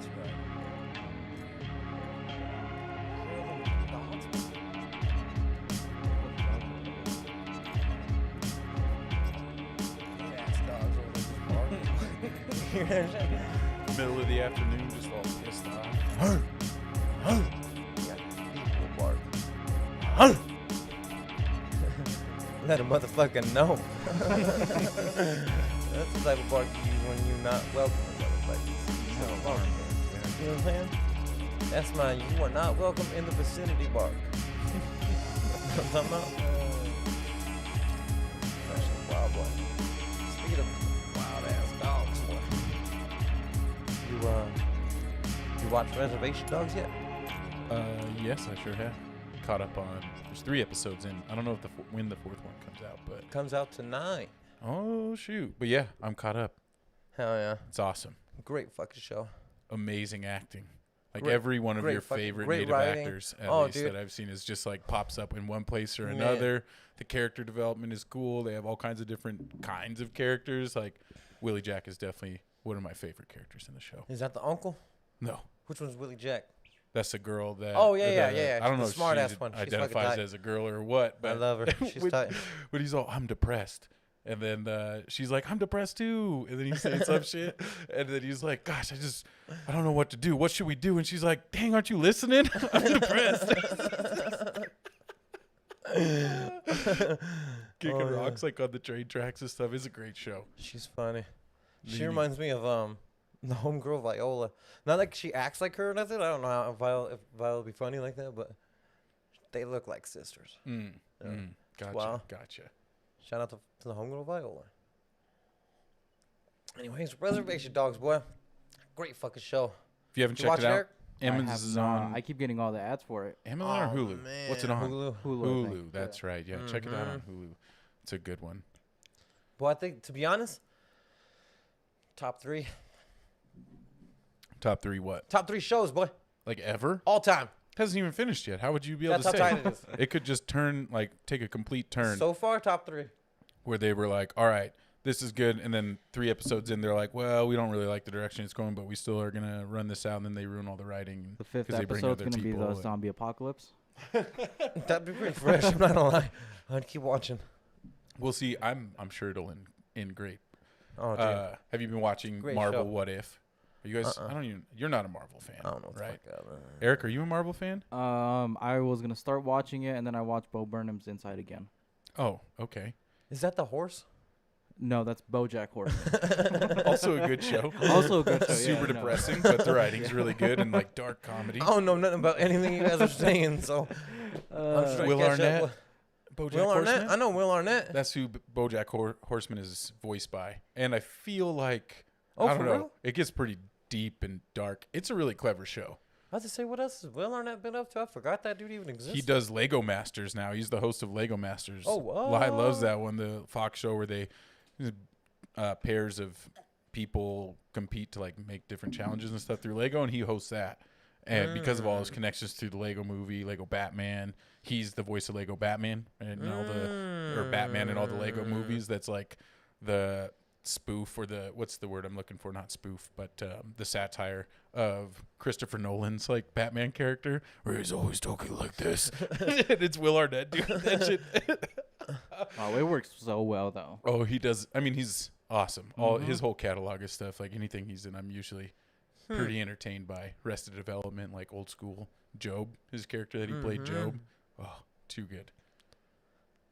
That's right. Middle of the afternoon, just all pissed off. People bark. Let a motherfucker know. That's the type of bark you use when you're not welcome in other places. You know what I'm saying? That's my you are not welcome in the vicinity bark. You know what I'm talking about? That's a wild boy. Speaking of wild ass dogs, boy. You watched Reservation Dogs yet? Yes, I sure have. Caught up on. There's 3 episodes in. I don't know if when the 4th one comes out, but It comes out tonight. oh shoot! But yeah, I'm caught up. Hell yeah. It's awesome. Great fucking show. Amazing acting. Like Great- every one of great your fucking- favorite great native writing. actors, at Oh, least dude. that I've seen, is just like pops up in one place or Man. another. The character development is cool. They have all kinds of different kinds of characters. Like Willie Jack is definitely one of my favorite characters in the show. Is that the uncle? No, Which one's Willie Jack? that's the girl that. Oh, yeah, or yeah, the- yeah. I don't The know if smart-ass she one. She's fucking identifies tight. as a girl or what. But I love her. She's when- tight. But he's all, I'm depressed. And then she's like, I'm depressed too. And then he's saying some shit. And then he's like, gosh, I don't know what to do. What should we do? And she's like, dang, aren't you listening? I'm depressed. Kicking Oh, yeah. rocks like on the train tracks and stuff. It's a great show. She's funny. She Mimi. reminds me of the homegirl Viola. Not like she acts like her or nothing. I don't know how if Viola would be funny like that, but they look like sisters. Yeah. Gotcha. Wow. Gotcha. Shout out to the homegirl Viola. Anyways, Reservation Dogs, boy. Great fucking show. If you haven't You checked watch it it, out, Eric? Amazon's is on I keep getting all the ads for it. Amazon or Oh, Hulu? man. What's it on? Hulu. Hulu. I think. Hulu. That's right. Yeah, check it out on Hulu. It's a good one. Well, I think, to be honest, top 3. Top 3 what? Top 3 shows, boy. Like ever? All time. Hasn't even finished yet. How would you be able That's to how say? tight it is. It could just take a complete turn So far, top 3. where they were like, all right, this is good. And then 3 episodes in, they're like, well, we don't really like the direction it's going, but we still are going to run this out. And then they ruin all the writing. The 5th 'cause they bring episode's other going to be people the and- zombie apocalypse. That'd be pretty fresh. I'm not gonna lie. I'd keep watching. We'll see. I'm sure it'll end great. Oh, dude. Have you been watching Great Marvel show. What If? Are you guys, I don't even, you're not a Marvel fan, I don't know what the right? fuck Eric, are you a Marvel fan? I was going to start watching it, and then I watched Bo Burnham's Inside again. Oh, okay. Is that the horse? No, that's BoJack Horseman. Also a good show. Also a good show. Super yeah, no. depressing, but the writing's really good and like dark comedy. I don't know nothing about anything you guys are saying, so I'm just trying Will to catch Arnett? up. BoJack Will Arnett? Horseman? I know Will Arnett. That's who BoJack Horseman is voiced by. And I feel like, Oh, I don't for know, real? it gets pretty deep and dark. It's a really clever show. I was to say, what else has Will Arnett been up to? I forgot that dude even exists. He does Lego Masters now. He's the host of Lego Masters. Oh, wow. Lai loves that one, the Fox show where they pairs of people compete to like make different challenges and stuff through Lego, and he hosts that. And because of all his connections to the Lego movie, Lego Batman, he's the voice of Lego Batman and all the Batman and all the Lego movies. That's like the spoof or the what's the word I'm looking for? Not spoof, but the satire of Christopher Nolan's like Batman character, where he's always talking like this. And it's Will Arnett doing that shit. Oh, it works so well, though. Oh, he does. I mean, he's awesome. All his whole catalog of stuff, like anything he's in, I'm usually pretty entertained by. Arrested Development, like old school. Job, his character that he played, Job. Oh, too good.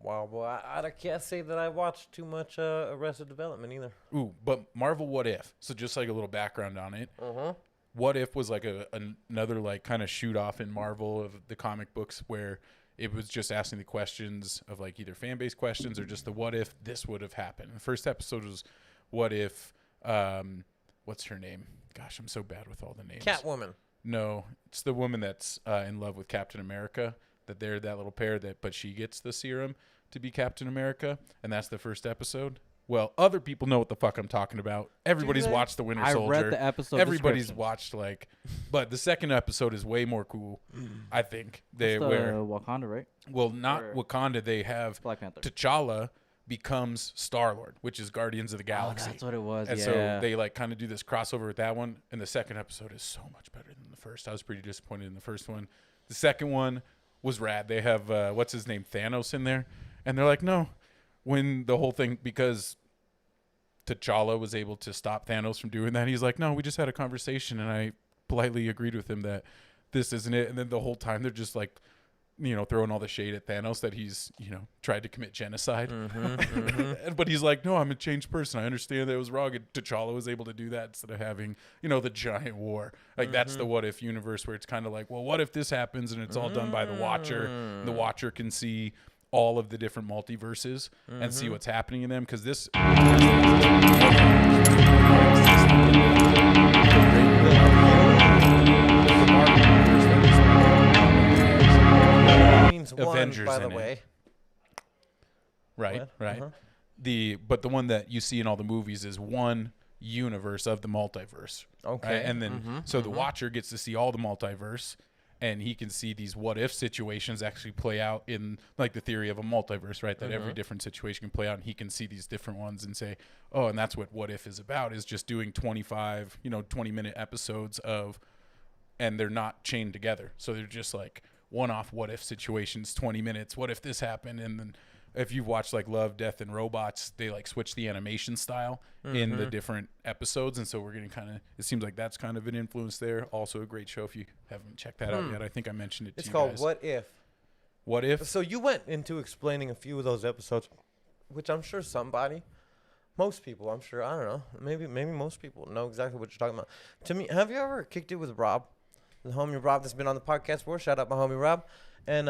Wow, boy. I can't say that I watched too much Arrested Development either. Ooh, but Marvel What If? So just like a little background on it. What If was like another like kind of shoot off in Marvel of the comic books where it was just asking the questions of like either fan base questions or just the what if this would have happened. The first episode was what if what's her name? Gosh, I'm so bad with all the names. Catwoman. No, it's the woman that's in love with Captain America. That they're that little pair but she gets the serum to be Captain America, and that's the first episode. Well, other people know what the fuck I'm talking about. Everybody's they? watched The Winter I Soldier. read the episode Everybody's description. watched but the second episode is way more cool. I think It's the where Wakanda, right? well not or- Wakanda. They have Black Panther. T'Challa becomes Star-Lord, which is Guardians of the Galaxy. Oh, that's what it was. And yeah. so they like kind of do this crossover with that one. And the second episode is so much better than the first. I was pretty disappointed in the first one. The second one was rad. They have what's his name, Thanos, in there, and they're like, no, when the whole thing, because T'Challa was able to stop Thanos from doing that. He's like, no, we just had a conversation, and I politely agreed with him that this isn't it. And then the whole time they're just like, throwing all the shade at Thanos that he's, tried to commit genocide. But he's like, no, I'm a changed person. I understand that it was wrong. And T'Challa was able to do that instead of having, the giant war. Like, that's the what if universe where it's kind of like, well, what if this happens and it's all done by the Watcher? The Watcher can see all of the different multiverses and see what's happening in them. Because this... Avengers by in the way. it. Right. But the one that you see in all the movies is one universe of the multiverse. Okay. Right? And then the Watcher gets to see all the multiverse, and he can see these what if situations actually play out in like the theory of a multiverse, right? That every different situation can play out, and he can see these different ones and say, oh, and that's what if is about, is just doing 25, 20-minute episodes of, and they're not chained together. So they're just like one-off what if situations, 20 minutes. What if this happened? And then if you've watched like Love, Death, and Robots, they like switch the animation style in the different episodes. And so we're getting it seems like that's kind of an influence there. Also a great show if you haven't checked that out yet. I think I mentioned it to you guys. It's called What If. What If? So you went into explaining a few of those episodes, which I'm sure most people, I'm sure, I don't know, maybe most people know exactly what you're talking about. To me, have you ever kicked it with Rob? The homie Rob that's been on the podcast before. Shout out my homie Rob. And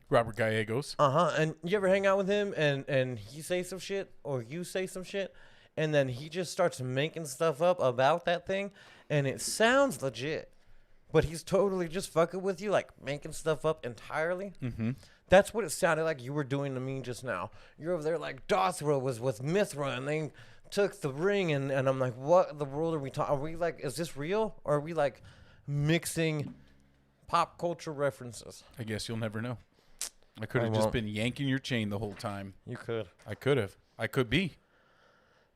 Robert Gallegos. And you ever hang out with him and he say some shit or you say some shit and then he just starts making stuff up about that thing and it sounds legit, but he's totally just fucking with you, like making stuff up entirely. That's what it sounded like you were doing to me just now. You're over there like Dothra was with Mithra and they took the ring and I'm like, what in the world are we talking? Are we like, is this real? Or are we like mixing pop culture references? I guess you'll never know. I could have just been yanking your chain the whole time. You could. I could have. I could be.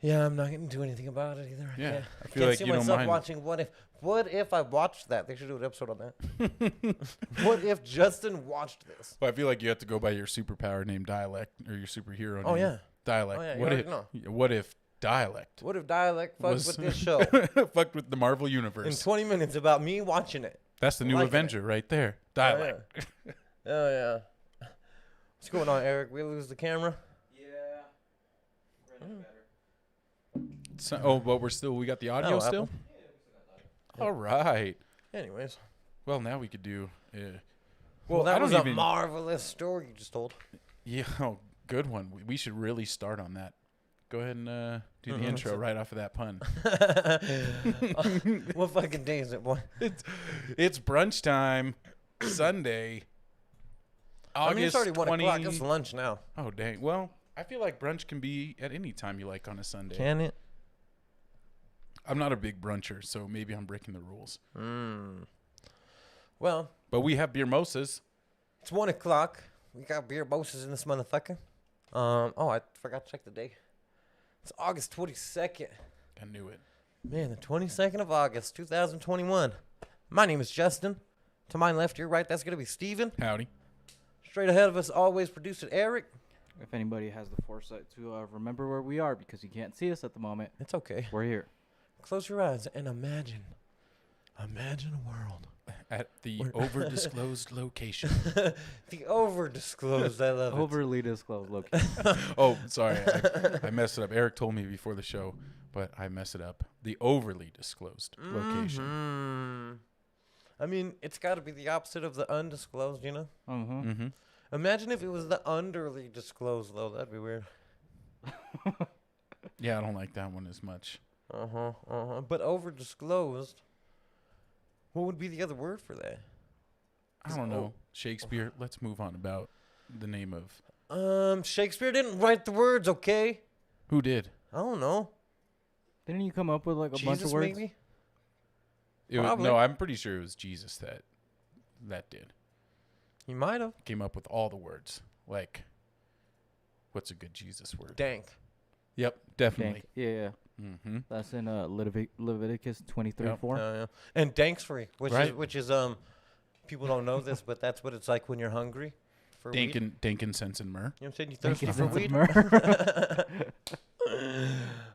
Yeah, I'm not going to do anything about it either. Yeah. I feel can't like see you don't myself mind. watching What If. What if I watched that? They should do an episode on that. What if Justin watched this? Well, I feel like you have to go by your superpower named Dialect or your superhero name. Oh, yeah. Dialect. Oh, yeah, you what already if? know. What if Dialect? What if Dialect fucked with this show Fucked with the Marvel in universe. 20 minutes about me watching it? That's the new liking Avenger right there. Dialect. Oh, yeah. What's going on, Eric? We lose the camera? Yeah. So, but we got the audio still? Apple. All right. Anyways. Well, now we could do. Well, that I don't was a even. marvelous story you just told. Yeah, good one. We should really start on that. Go ahead and do the intro right off of that pun. What fucking day is it, boy? It's brunch time, Sunday. August It's already 1 o'clock. 20 It's lunch now. Oh, dang. Well, I feel like brunch can be at any time you like on a Sunday. Can it? I'm not a big bruncher, so maybe I'm breaking the rules. Well, but we have beer mimosas. it's 1 o'clock. We got beer bosses in this motherfucker. I forgot to check the day. It's August 22nd. I knew it. Man, the 22nd of August, 2021. My name is Justin. To my left, your right, that's going to be Steven. Howdy. Straight ahead of us, always producer Eric. If anybody has the foresight to remember where we are, because you can't see us at the moment, It's okay. we're here. Close your eyes and imagine. Imagine a world. At the over-disclosed location. The over-disclosed, I love it. Overly disclosed location. Oh, sorry. I messed it up. Eric told me before the show, but I messed it up. The overly disclosed location. I mean, it's got to be the opposite of the undisclosed, you know? Mm-hmm. Imagine if it was the underly disclosed, though. That'd be weird. Yeah, I don't like that one as much. But over-disclosed, what would be the other word for that? I don't know. Shakespeare. Let's move on about the name of. Shakespeare didn't write the words, okay? Who did? I don't know. Didn't you come up with like a bunch Jesus, of words? maybe? No, I'm pretty sure it was Jesus that did. He might have. Came up with all the words. Like what's a good Jesus word? Dank. Yep, definitely. Yeah. Mm-hmm. That's in Leviticus 23:4. Yeah. And dank's free, Right. which is people don't know this, but that's what it's like when you're hungry for weed. Dankin sense and myrrh. You know what I'm saying? You thirsty for weed?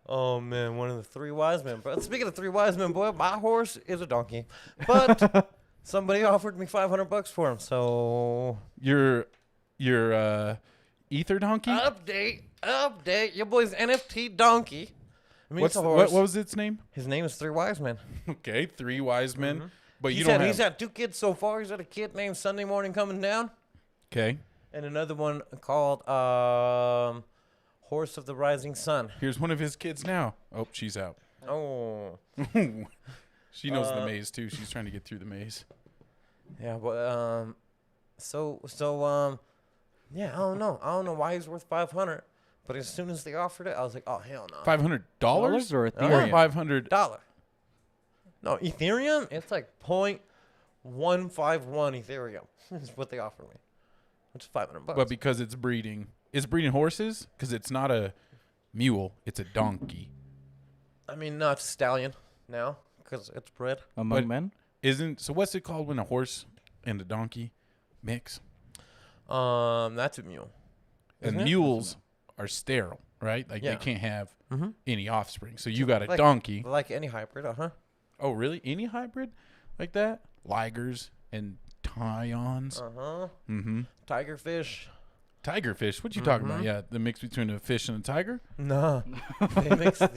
Oh man, one of the three wise men. But speaking of three wise men, boy, my horse is a donkey. But somebody offered me $500 for him, so Your ether donkey? update. Your boy's NFT donkey. I mean, it's a horse. What was its name? His name is Three Wise Men. Okay, Three Wise Men. Mm-hmm. But you don't have. He's had 2 kids so far. He's had a kid named Sunday Morning Coming Down, Okay. and another one called Horse of the Rising Sun. Here's one of his kids now. Oh, she's out. Oh. She knows the maze too. She's trying to get through the maze. Yeah, but yeah, I don't know why he's worth 500, but as soon as they offered it, I was like, oh hell no. $500 or Oh, Ethereum? yeah. $500. No, Ethereum, it's like 0.151 Ethereum is what they offered me, which is $500. But because it's breeding horses, because it's not a mule, it's a donkey. I mean, no, it's a stallion now because it's bred. Among But- men? So what's it called when a horse and a donkey mix? That's a mule. And Isn't it? mules are sterile, right? Like Yeah. they can't have Mm-hmm. any offspring. So you got a Like- donkey. Like any hybrid, Oh, really? Any hybrid like that? Ligers and Tyons. Mm-hmm. Tigerfish. Tigerfish. What you talking about? Yeah, the mix between a fish and a tiger. No, they mix a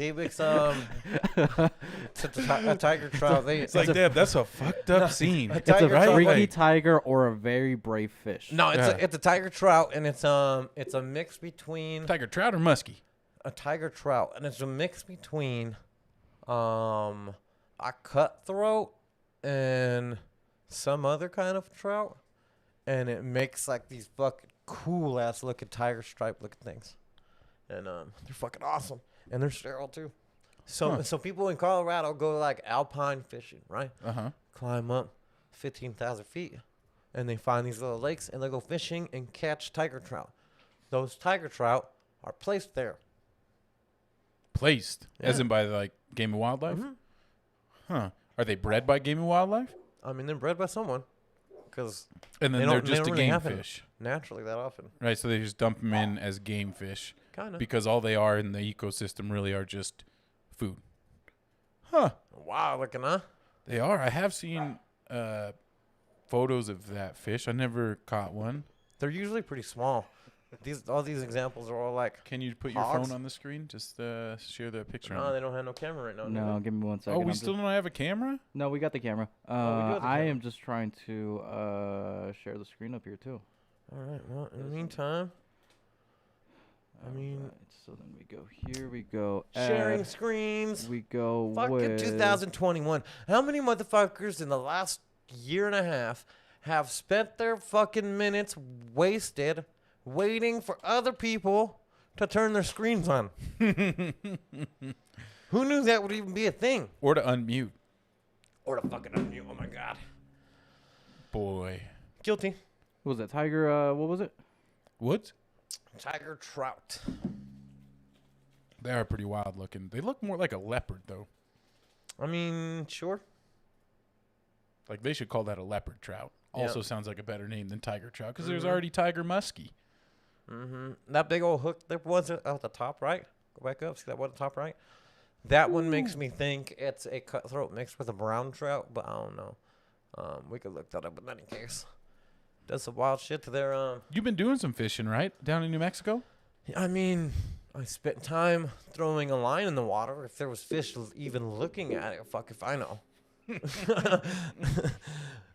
tiger trout. It's like, Deb, that's a fucked up scene. a It's a tiger trout, freaky like- tiger or a very brave fish. No, Yeah. it's a tiger trout, and it's a mix between Tiger trout or muskie? a tiger trout, and it's a mix between a cutthroat and some other kind of trout, and it makes like these fucking cool ass looking tiger stripe looking things, and they're fucking awesome, and they're sterile too. So people in Colorado go like alpine fishing, right? Uh-huh. Climb up 15,000 feet, and they find these little lakes, and they go fishing and catch tiger trout. Those tiger trout are placed there. Placed, as Yeah. in by like Game and Wildlife? Mhm. Huh. Are they bred by Game and Wildlife? I mean, they're bred by someone, because And then They they're don't- they just don't a really game happen. fish. naturally that often. Right, so they just dump them in as game fish Kind of. because all they are in the ecosystem really are just food. Huh. Wow, looking, huh? They are. I have seen photos of that fish. I never caught one. They're usually pretty small. All these examples are all like, Can you put your Hogs? phone on the screen? Just share the picture. no, on they don't have no camera right now. do No, they? give me 1 second. Oh, I'm we just- still don't have a camera? No, we got the camera. Oh, we do have the I camera. am just trying to share the screen up here too. All right. Well, in the meantime, I mean, Alright, so then we go here. We go sharing add, screens. We go Fucking with 2021. How many motherfuckers in the last year and a half have spent their fucking minutes wasted waiting for other people to turn their screens on? Who knew that would even be a thing? Or to unmute. Or to fucking unmute. Oh my god. Boy. Guilty. What was that tiger? What was it? What? Tiger trout. They are pretty wild looking. They look more like a leopard, though. I mean, sure. Like, they should call that a leopard trout. Yeah. Also sounds like a better name than tiger trout because there's Mhm. already tiger muskie. Mm-hmm. That big old hook there was at the top right. Go back up. See that one at the top right? That one makes me think it's a cutthroat mixed with a brown trout, but I don't know. We could look that up in any case. Does some wild shit to their You've been doing some fishing, right? Down in New Mexico? I mean, I spent time throwing a line in the water. If there was fish even looking at it, fuck if I know.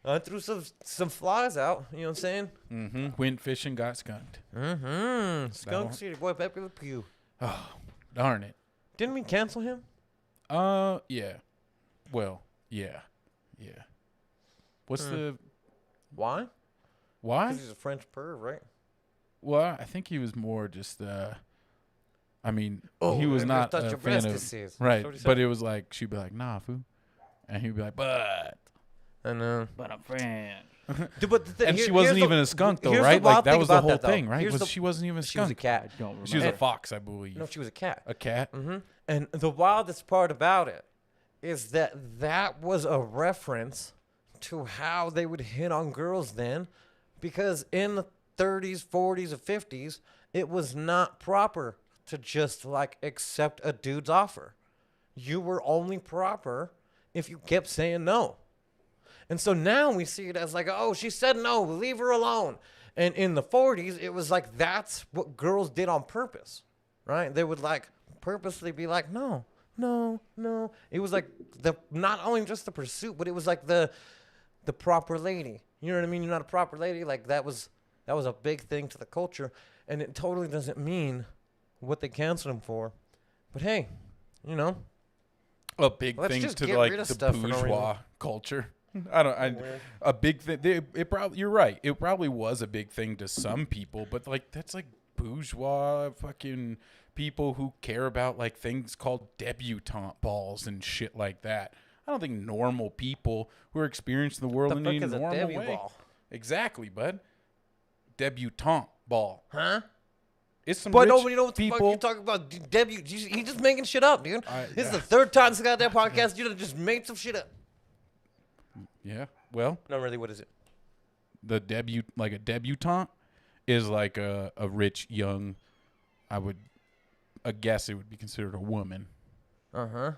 I threw some flies out. You know what I'm saying? Mm-hmm. Went fishing, got skunked. Mm-hmm. Skunk one? City boy, Pepe Le Pew. Oh, darn it. Didn't we cancel him? Yeah. Well, yeah. Yeah. What's Hmm. the... Why? Why? Because he's a French perv, right? Well, I think he was more just, I mean, Oh, he was let me not touch a your fan breast, of... this is. Right, That's what he but said. it was like, she'd be like, nah, foo. And he'd be like, but... And But I'm French. Dude, but And she wasn't even a skunk, though, here's right? the wild Like, that thing was the about whole that, though. thing, right? Here's She wasn't even a She was a skunk. cat. I don't remember. She was a And- fox, I believe. No, she was a cat. A cat? And the wildest part about it is that was a reference to how they would hit on girls then, because in the 30s, 40s, or 50s, it was not proper to just like accept a dude's offer. You were only proper if you kept saying no. And so now we see it as like, oh, she said no, leave her alone. And in the 40s, it was like that's what girls did on purpose, right? They would like purposely be like, no, no, no. It was like the not only just the pursuit, but it was like the proper lady. You know what I mean? You're not a proper lady. Like that was a big thing to the culture, and it totally doesn't mean what they canceled him for. But hey, you know, A big Let's thing just to get like rid of the stuff for no bourgeois reason. culture. A big thing. It probably, you're right. It probably was a big thing to some people, but like that's like bourgeois fucking people who care about like things called debutante balls and shit like that. I don't think normal people who are experiencing the world the in fuck a is a normal debut way. ball? Exactly, bud. Debutante ball. Huh? It's some But rich nobody knows what the fuck people. you talking about. Debut, he's just making shit up, dude. This is yeah. the third time this goddamn podcast. You done just made some shit up. Yeah. Well, No, really, what is it? the like a debutante is like a rich young, I guess it would be considered a woman. Uh-huh.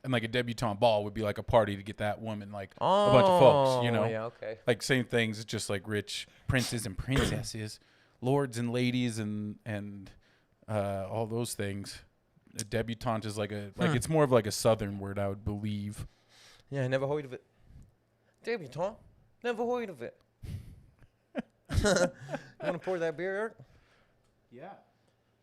And like a debutante ball would be like a party to get that woman, like Oh, a bunch of folks, you know, yeah, okay. like same things. It's just like rich princes and princesses, lords and ladies, and all those things. A debutante is like it's more of like a southern word, I would believe. Yeah, I never heard of it. Debutante? Never heard of it. You want to pour that beer, Eric? Yeah.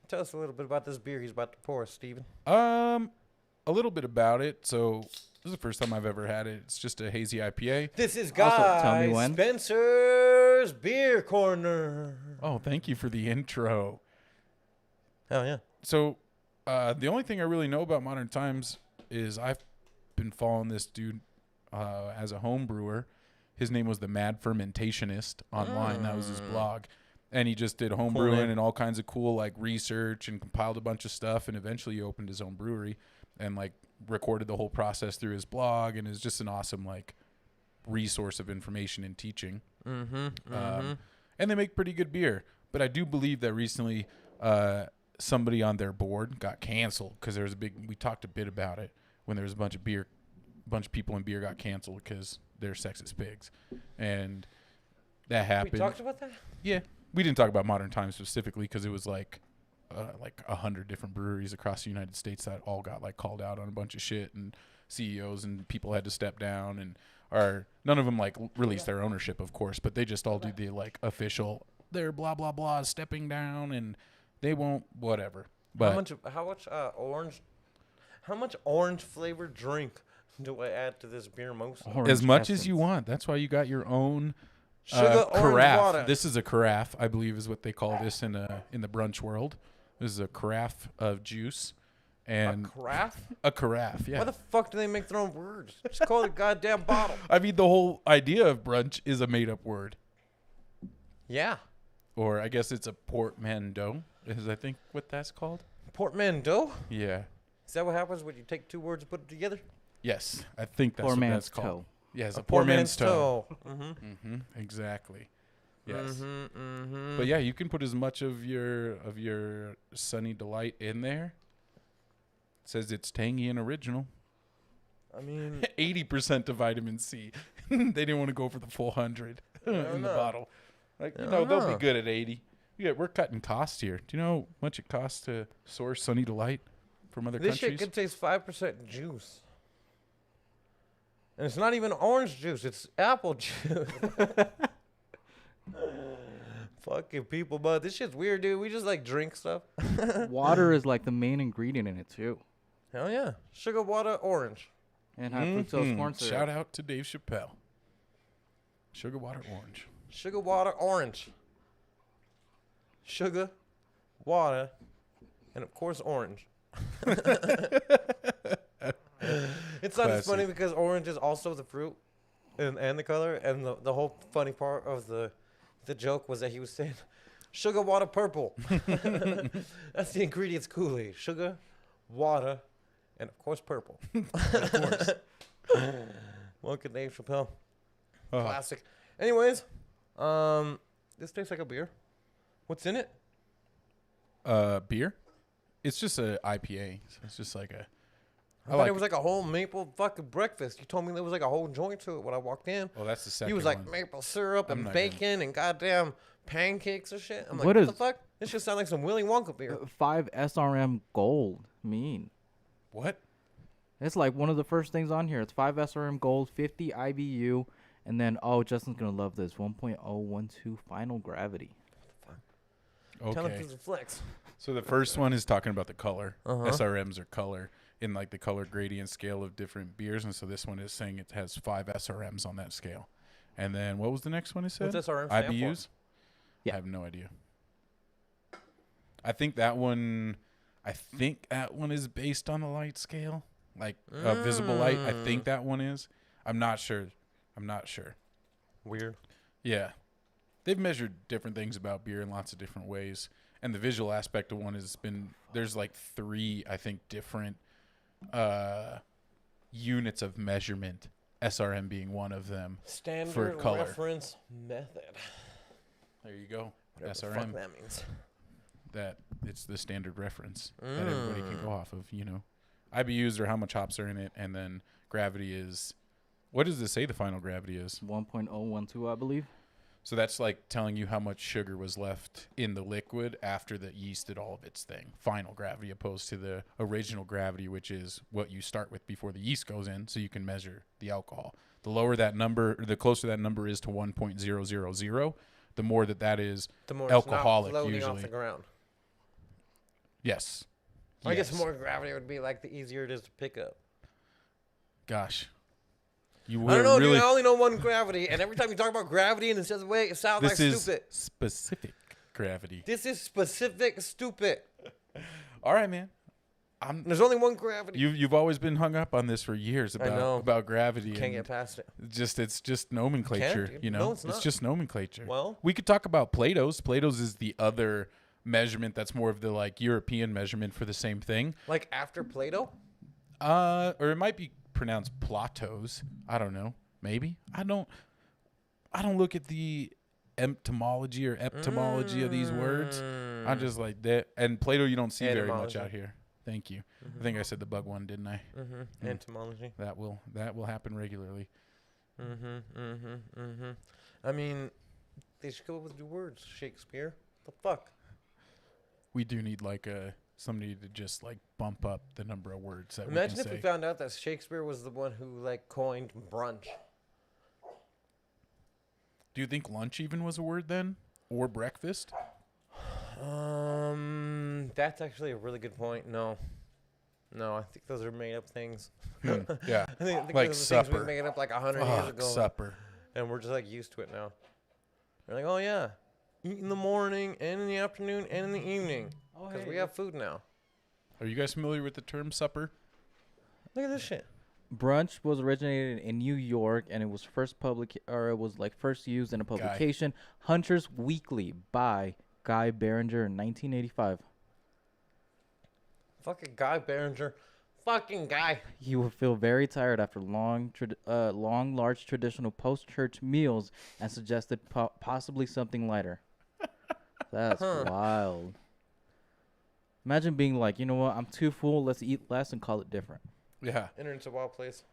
Tell us a little bit about this beer he's about to pour us, Steven. A little bit about it. So this is the first time I've ever had it. It's just a hazy IPA. This is Also, Guy tell me when. Spencer's Beer Corner. Oh, thank you for the intro. Hell yeah. So the only thing I really know about Modern Times is I've been following this dude as a home brewer. His name was the Mad Fermentationist online. That was his blog. And he just did home Cool brewing name. and all kinds of cool like research and compiled a bunch of stuff. And eventually he opened his own brewery and like recorded the whole process through his blog, and is just an awesome like resource of information and teaching. And they make pretty good beer. But I do believe that recently somebody on their board got canceled because there was we talked a bit about it when there was a bunch of people in beer got canceled because they're sexist pigs. And that happened. We talked about that? Yeah. We didn't talk about Modern Times specifically because it was like 100 different breweries across the United States that all got like called out on a bunch of shit, and CEOs and people had to step down, and none of them like released their ownership, of course, but they just all do the like official, they're blah, blah, blah, stepping down, and they won't, whatever. But how much orange flavored drink do I add to this beer most? Orange as much essence. as you want. That's why you got your own Sugar orange carafe. water. This is a carafe, I believe, is what they call this in the brunch world. This is a carafe of juice, and A craft? a carafe. Yeah. Why the fuck do they make their own words? Just call it a goddamn bottle. I mean, the whole idea of brunch is a made-up word, Yeah. or I guess it's a portmanteau. Is I think what that's called. Portmanteau? Yeah. Is that what happens when you take two words and put it together? Yes, I think that's Poor what man's that's called. toe. Yes, a poor man's toe. Mm-hmm. Exactly. Yes. Mm-hmm. But yeah, you can put as much of your Sunny Delight in there. It says it's tangy and original. I mean, 80% of vitamin C. They didn't want to go for the full 100 in the know. bottle. Like, I they'll don't know. be good at 80. Yeah, we're cutting costs here. Do you know how much it costs to source Sunny Delight from other this countries? shit contains 5% juice. And it's not even orange juice, it's apple juice. Fucking people, but this shit's weird, dude. We just like drink stuff. Water is like the main ingredient in it too. Hell yeah. Sugar, water, orange. And high fructose corn syrup. Shout out to Dave Chappelle. Sugar water orange. Sugar, water, orange. Sugar, water, and of course orange. It's not as Classic. funny because orange is also the fruit. and the color, and the whole funny part of the joke was that he was saying, sugar, water, purple. That's the ingredients Kool-Aid. Sugar, water, and of course purple. Of course. One could Dave Chappelle. Uh, Classic. Anyways, this tastes like a beer. What's in it? beer? It's just a IPA. So it's just like a. I thought it was like a whole maple fucking breakfast. You told me there was like a whole joint to it when I walked in. Oh, that's the second. He was like one. maple syrup I'm and not bacon and goddamn pancakes and shit. I'm like, What what is- the fuck? This just sounds like some Willy Wonka beer. 5 SRM gold mean? What? It's like one of the first things on here. It's 5 SRM gold, 50 IBU, and then Justin's gonna love this 1.012 final gravity. Tell him Okay. it's a flex. So the first one is talking about the color. Uh-huh. SRMs are color in like the color gradient scale of different beers, and so this one is saying it has 5 SRMs on that scale. And then what was the next one it said? What's SRM stand IBUs? Yeah. I have no idea. I think that one is based on the light scale, like visible light. I think that one is. I'm not sure. Weird. Yeah. They've measured different things about beer in lots of different ways. And the visual aspect of one has been, there's like 3, I think, different units of measurement, SRM being one of them. Standard color. reference method. There you go. Whatever the SRM. fuck that means. That it's the standard reference that everybody can go off of, you know. IBUs are how much hops are in it, and then gravity is, what does it say the final gravity is? 1.012, I believe. So that's like telling you how much sugar was left in the liquid after the yeast did all of its thing. Final gravity opposed to the original gravity, which is what you start with before the yeast goes in, so you can measure the alcohol. The lower that number, or the closer that number is to 1.000, the more that is The more alcoholic it's not floating usually. off the ground. Yes. I guess Yes. more gravity would be like the easier it is to pick up. Gosh. You I don't know, really, dude. I only know one gravity, and every time you talk about gravity in this other way, it sounds like this is stupid. specific gravity. This is specific stupid. All right, man. There's only one gravity. You've always been hung up on this for years know. about gravity. Can't and get past it. it's just nomenclature, dude. you know. No, it's not. just nomenclature. Well, We could talk about Platos. Platos is the other measurement that's more of the like European measurement for the same thing. like after Plato? Or it might be pronounced Platos. I don't know. Maybe. I don't look at the etymology of these words. I'm just like that. And Plato you don't see very much Etymology. out here. Thank you. I think I said the bug one, didn't I? Entomology. That will happen regularly. I mean, they should come up with new words. Shakespeare. The fuck? We do need like somebody to just like bump up the number of words that Imagine we if can we say. found out that Shakespeare was the one who like coined brunch. Do you think lunch even was a word then, or breakfast? That's actually a really good point. No, I think those are made up things. Yeah, I think Like those are things supper. we made up like 100 years Fuck, ago, supper. and we're just like used to it now. We're like, oh yeah, eat in the morning and in the afternoon and in the evening because we have food now. Are you guys familiar with the term supper? Look at this shit. Brunch was originated in New York, and it was first used in a publication, Hunter's Weekly, by Guy Barringer in 1985. Fucking Guy Barringer. Fucking guy. He will feel very tired after long, large traditional post-church meals, and suggested possibly something lighter. That's wild. Imagine being like, you know what? I'm too full. Let's eat less and call it different. Yeah, Internet's a wild place.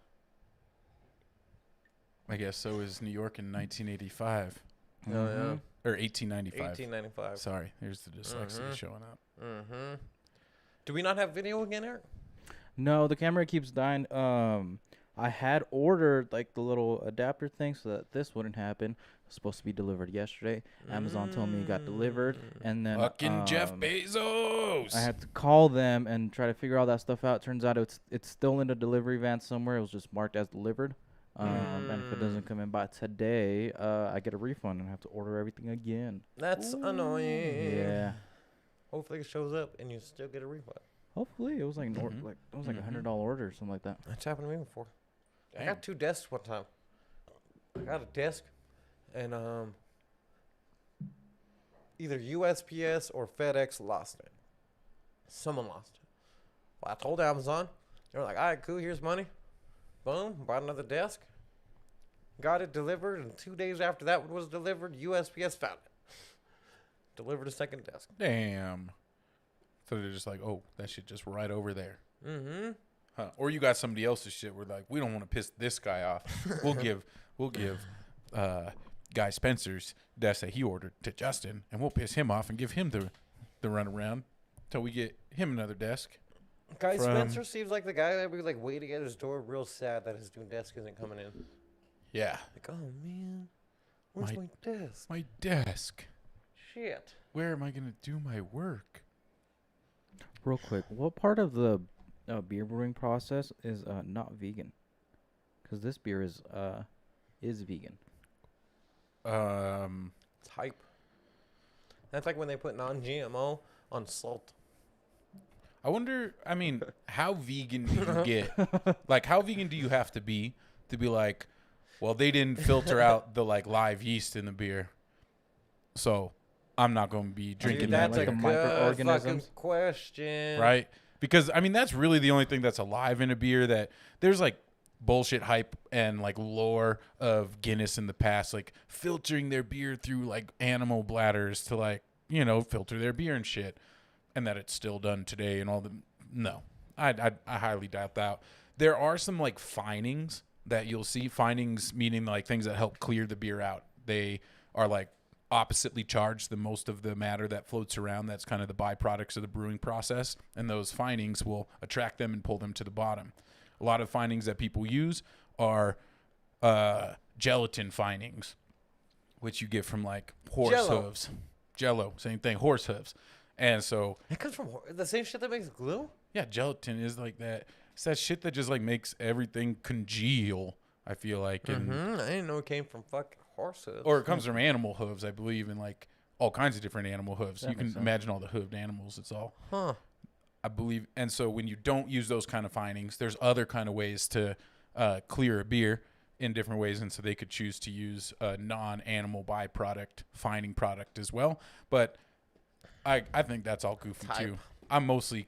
I guess so is New York in 1985 Oh yeah. or 1895. 1895. Sorry, here's the dyslexia showing up. Do we not have video again, Eric? No, the camera keeps dying. I had ordered like the little adapter thing so that this wouldn't happen. It was supposed to be delivered yesterday. Amazon told me it got delivered, and then Fucking Jeff Bezos. I had to call them and try to figure all that stuff out. Turns out it's still in a delivery van somewhere. It was just marked as delivered. And if it doesn't come in by today, I get a refund and have to order everything again. That's annoying. Yeah. Hopefully it shows up and you still get a refund. Hopefully it was like $100 order or something like that. That's happened to me before. I Damn. got 2 desks one time. I got a desk, and either USPS or FedEx lost it. Someone lost it. Well, I told Amazon. They were like, all right, cool, here's money. Boom, bought another desk. Got it delivered, and 2 days after that was delivered, USPS found it. Delivered a second desk. Damn. So they're just like, oh, that shit just right over there. Mm-hmm. Huh. Or you got somebody else's shit where like, we don't want to piss this guy off. We'll give Guy Spencer's desk that he ordered to Justin, and we'll piss him off and give him the run around till we get him another desk. Guy Spencer seems like the guy that we like waiting at his door, real sad that his new desk isn't coming in. Yeah. Like, oh man, where's my desk? My desk. Shit. Where am I gonna do my work? Real quick, what part of the beer brewing process is not vegan? Because this beer is vegan. It's hype. That's like when they put non-GMO on salt. I wonder, I mean, how vegan do you get? Like, how vegan do you have to be like, well, they didn't filter out the, like, live yeast in the beer, so I'm not going to be drinking Dude, that that's beer. a Like good fucking question. Right? Because, I mean, that's really the only thing that's alive in a beer that there's, like, bullshit hype and, like, lore of Guinness in the past, like, filtering their beer through, like, animal bladders to, like, you know, filter their beer and shit. And that it's still done today and all the no, I highly doubt that. There are some like finings that you'll see. Finings meaning like things that help clear the beer out. They are like oppositely charged than most of the matter that floats around. That's kind of the byproducts of the brewing process, and those finings will attract them and pull them to the bottom. A lot of finings that people use are gelatin finings, which you get from like horse hooves. Jello, same thing, horse hooves. And so It comes from the same shit that makes glue? yeah, gelatin is like that. It's that shit that just like makes everything congeal, I feel like. And I didn't know it came from fucking horses. or it comes from animal hooves, I believe, and like all kinds of different animal hooves. That You can makes sense. imagine all the hooved animals. It's all, Huh. I believe. And so when you don't use those kind of finings, there's other kind of ways to clear a beer in different ways. And so they could choose to use a non-animal byproduct fining product as well. But I think that's all goofy too. I'm mostly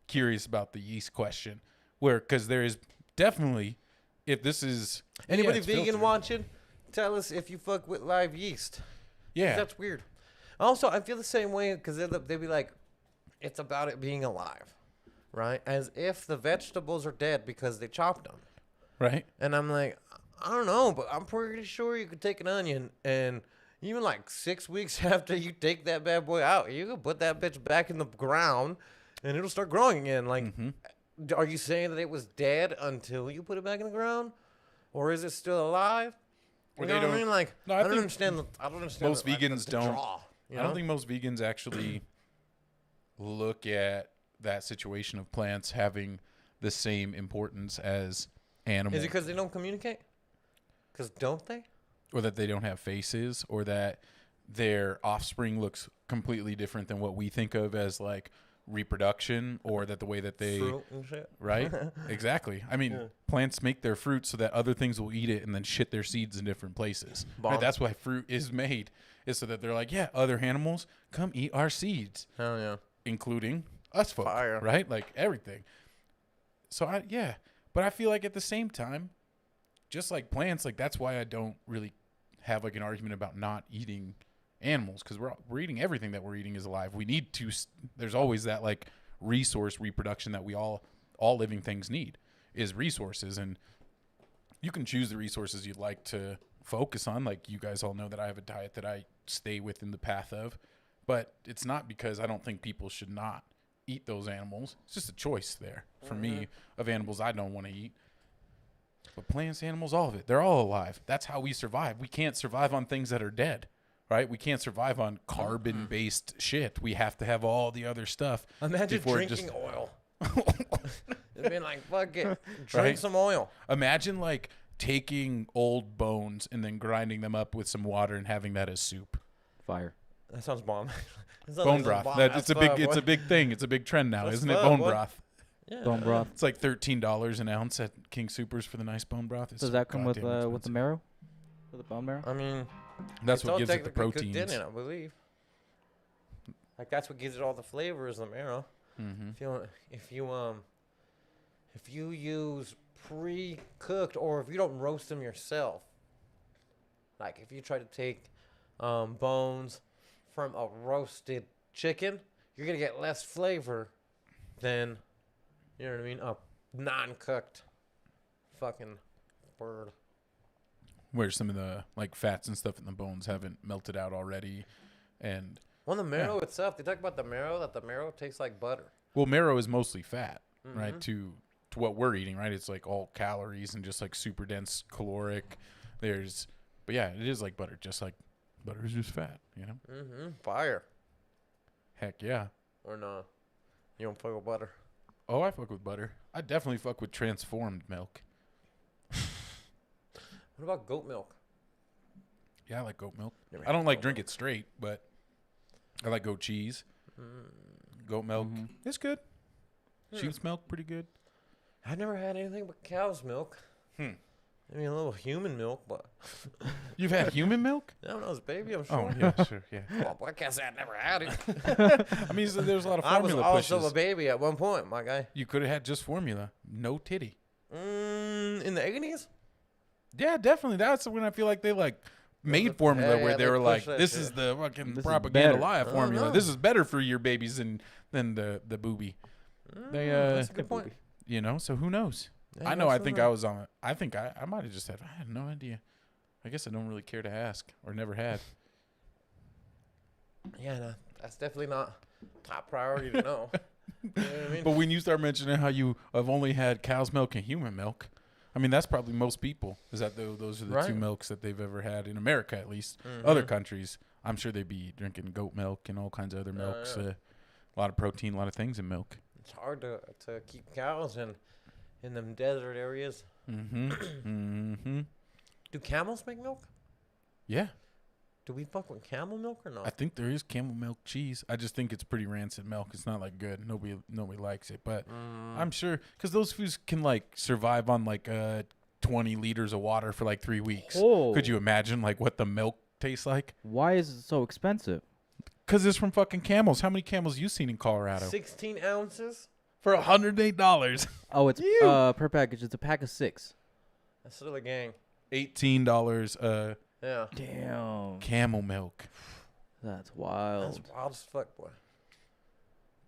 curious about the yeast question, because there is definitely, if this is Anybody it's vegan filtered. watching? Tell us if you fuck with live yeast. Yeah, That's weird. Also, I feel the same way because they'd be like, it's about it being alive, right? As if the vegetables are dead because they chopped them. right. And I'm like, I don't know, but I'm pretty sure you could take an onion and even like 6 weeks after you take that bad boy out, you can put that bitch back in the ground and it'll start growing again. Like, are you saying that it was dead until you put it back in the ground? Or is it still alive? You Or know they what I don't- mean? Like, No, I don't think understand. I don't understand. most vegans the don't- draw, you I don't know? think most vegans actually look at that situation of plants having the same importance as animals. Is it because they don't communicate? Because don't they? Or that they don't have faces, or that their offspring looks completely different than what we think of as like reproduction, or that the way that they Fruit and shit. right exactly. I mean, plants make their fruit so that other things will eat it and then shit their seeds in different places. Right? Bomb. That's why fruit is made, is so that they're like, yeah, other animals come eat our seeds, Hell yeah. including us folk, Fire. right? Like everything. So but I feel like at the same time, just like plants, like that's why I don't really have like an argument about not eating animals, because we're eating everything that we're eating is alive. We need to. There's always that like resource reproduction that we all living things need is resources, and you can choose the resources you'd like to focus on. Like you guys all know that I have a diet that I stay within the path of, but it's not because I don't think people should not eat those animals. It's just a choice there for me of animals I don't want to eat. But plants, animals, all of it, they're all alive. That's how we survive. We can't survive on things that are dead, right? We can't survive on carbon-based shit. We have to have all the other stuff. Imagine before it drinking just- oil. It'd be like, fuck it. Drink Right? some oil. Imagine like taking old bones and then grinding them up with some water and having that as soup. Fire. That sounds bomb. That sounds Bone like broth. bomb. It's That's a big. fun, It's boy. a big thing. It's a big trend now, That's isn't it? fun, Bone boy. broth. Yeah. Bone broth. It's like $13 an ounce at King Supers for the nice bone broth. It's Does that come with goddamn the expensive. marrow? For the bone marrow? I mean, That's it's what all gives it the technically cooked proteins. in it, I believe. Like that's what gives it all the flavors, the marrow. Mm-hmm. If you use pre-cooked or if you don't roast them yourself, like if you try to take bones from a roasted chicken, you're gonna get less flavor than, you know what I mean, a non-cooked fucking bird. Where some of the like fats and stuff in the bones haven't melted out already, and Well, the marrow itself, they talk about the marrow, that the marrow tastes like butter. well, marrow is mostly fat, right? Mhm. To what we're eating, right? It's like all calories and just like super dense caloric. But yeah, it is like butter, just like butter is just fat, you know? Mm-hmm. Fire. Heck yeah. Or no. You don't fuck with butter. Oh, I fuck with butter. I definitely fuck with transformed milk. What about goat milk? Yeah, I like goat milk. Never I had don't like goat drink it straight, but I like goat cheese. Goat milk, it's good. Sheep's milk, pretty good. I've never had anything but cow's milk. I mean, a little human milk, but You've had human milk? I don't know, it's baby, I'm Oh, sure. yeah, sure, yeah. Well, I can't say I never had it. I mean, so there's a lot of I was formula also pushes. a baby at one point, my guy. You could have had just formula, no titty. In the 80s? Yeah, definitely. That's when I feel like they like made formula yeah, where yeah, they they were like, push that "This shit. is the fucking This is propaganda better. lie Oh, formula. no. This is better for your babies than the booby." They That's a good point. you know. So who knows? Yeah, I know. I that's think right. I was on. I think I might have just had. I had no idea. I guess I don't really care to ask or never had. Yeah, no, that's definitely not top priority to know. You know what I mean? But when you start mentioning how you have only had cow's milk and human milk, I mean that's probably most people. Is that those are the two Right. milks that they've ever had in America at least. Mhm. Other countries, I'm sure they'd be drinking goat milk and all kinds of other milks. yeah. A lot of protein, a lot of things in milk. It's hard to keep cows in them desert areas. Mm-hmm. mm-hmm. Do camels make milk? Yeah, Do we fuck with camel milk or I not? think there is camel milk cheese. I just think it's pretty rancid milk. It's not like good. Nobody likes it, but I'm sure because those foods can like survive on like 20 liters of water for like 3 weeks. Oh. Could you imagine like what the milk tastes like? Why is it so expensive? Because it's from fucking camels. How many camels you seen in Colorado? 16 ounces? For $108. Oh, it's Ew. per package. It's a pack of 6. That's still a gang. $18 Yeah. Damn. camel milk. That's wild. That's wild as fuck, boy.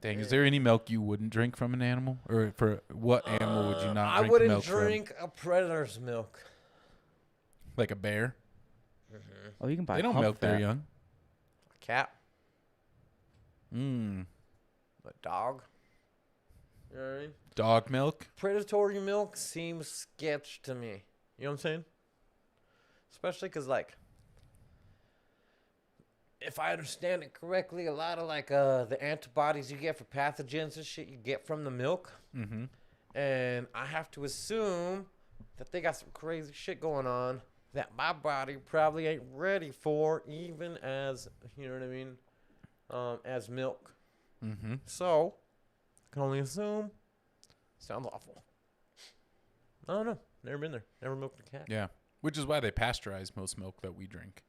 Dang, is there any milk you wouldn't drink from an animal? Or for what animal would you not I drink wouldn't milk drink a predator's milk. from? Like a bear? Oh, you can buy They don't hump milk their fat. young. A cat. Mm. A dog. You know what I mean? Dog milk? Predatory milk seems sketch to me. You know what I'm saying? Especially because, like, if I understand it correctly, a lot of, like, the antibodies you get for pathogens and shit you get from the milk. Mm-hmm. And I have to assume that they got some crazy shit going on that my body probably ain't ready for, even as, you know what I mean, as milk. Mm-hmm. So, I can only assume. Sounds awful. I don't know. Never been there. Never milked a cat. Yeah. Which is why they pasteurize most milk that we drink.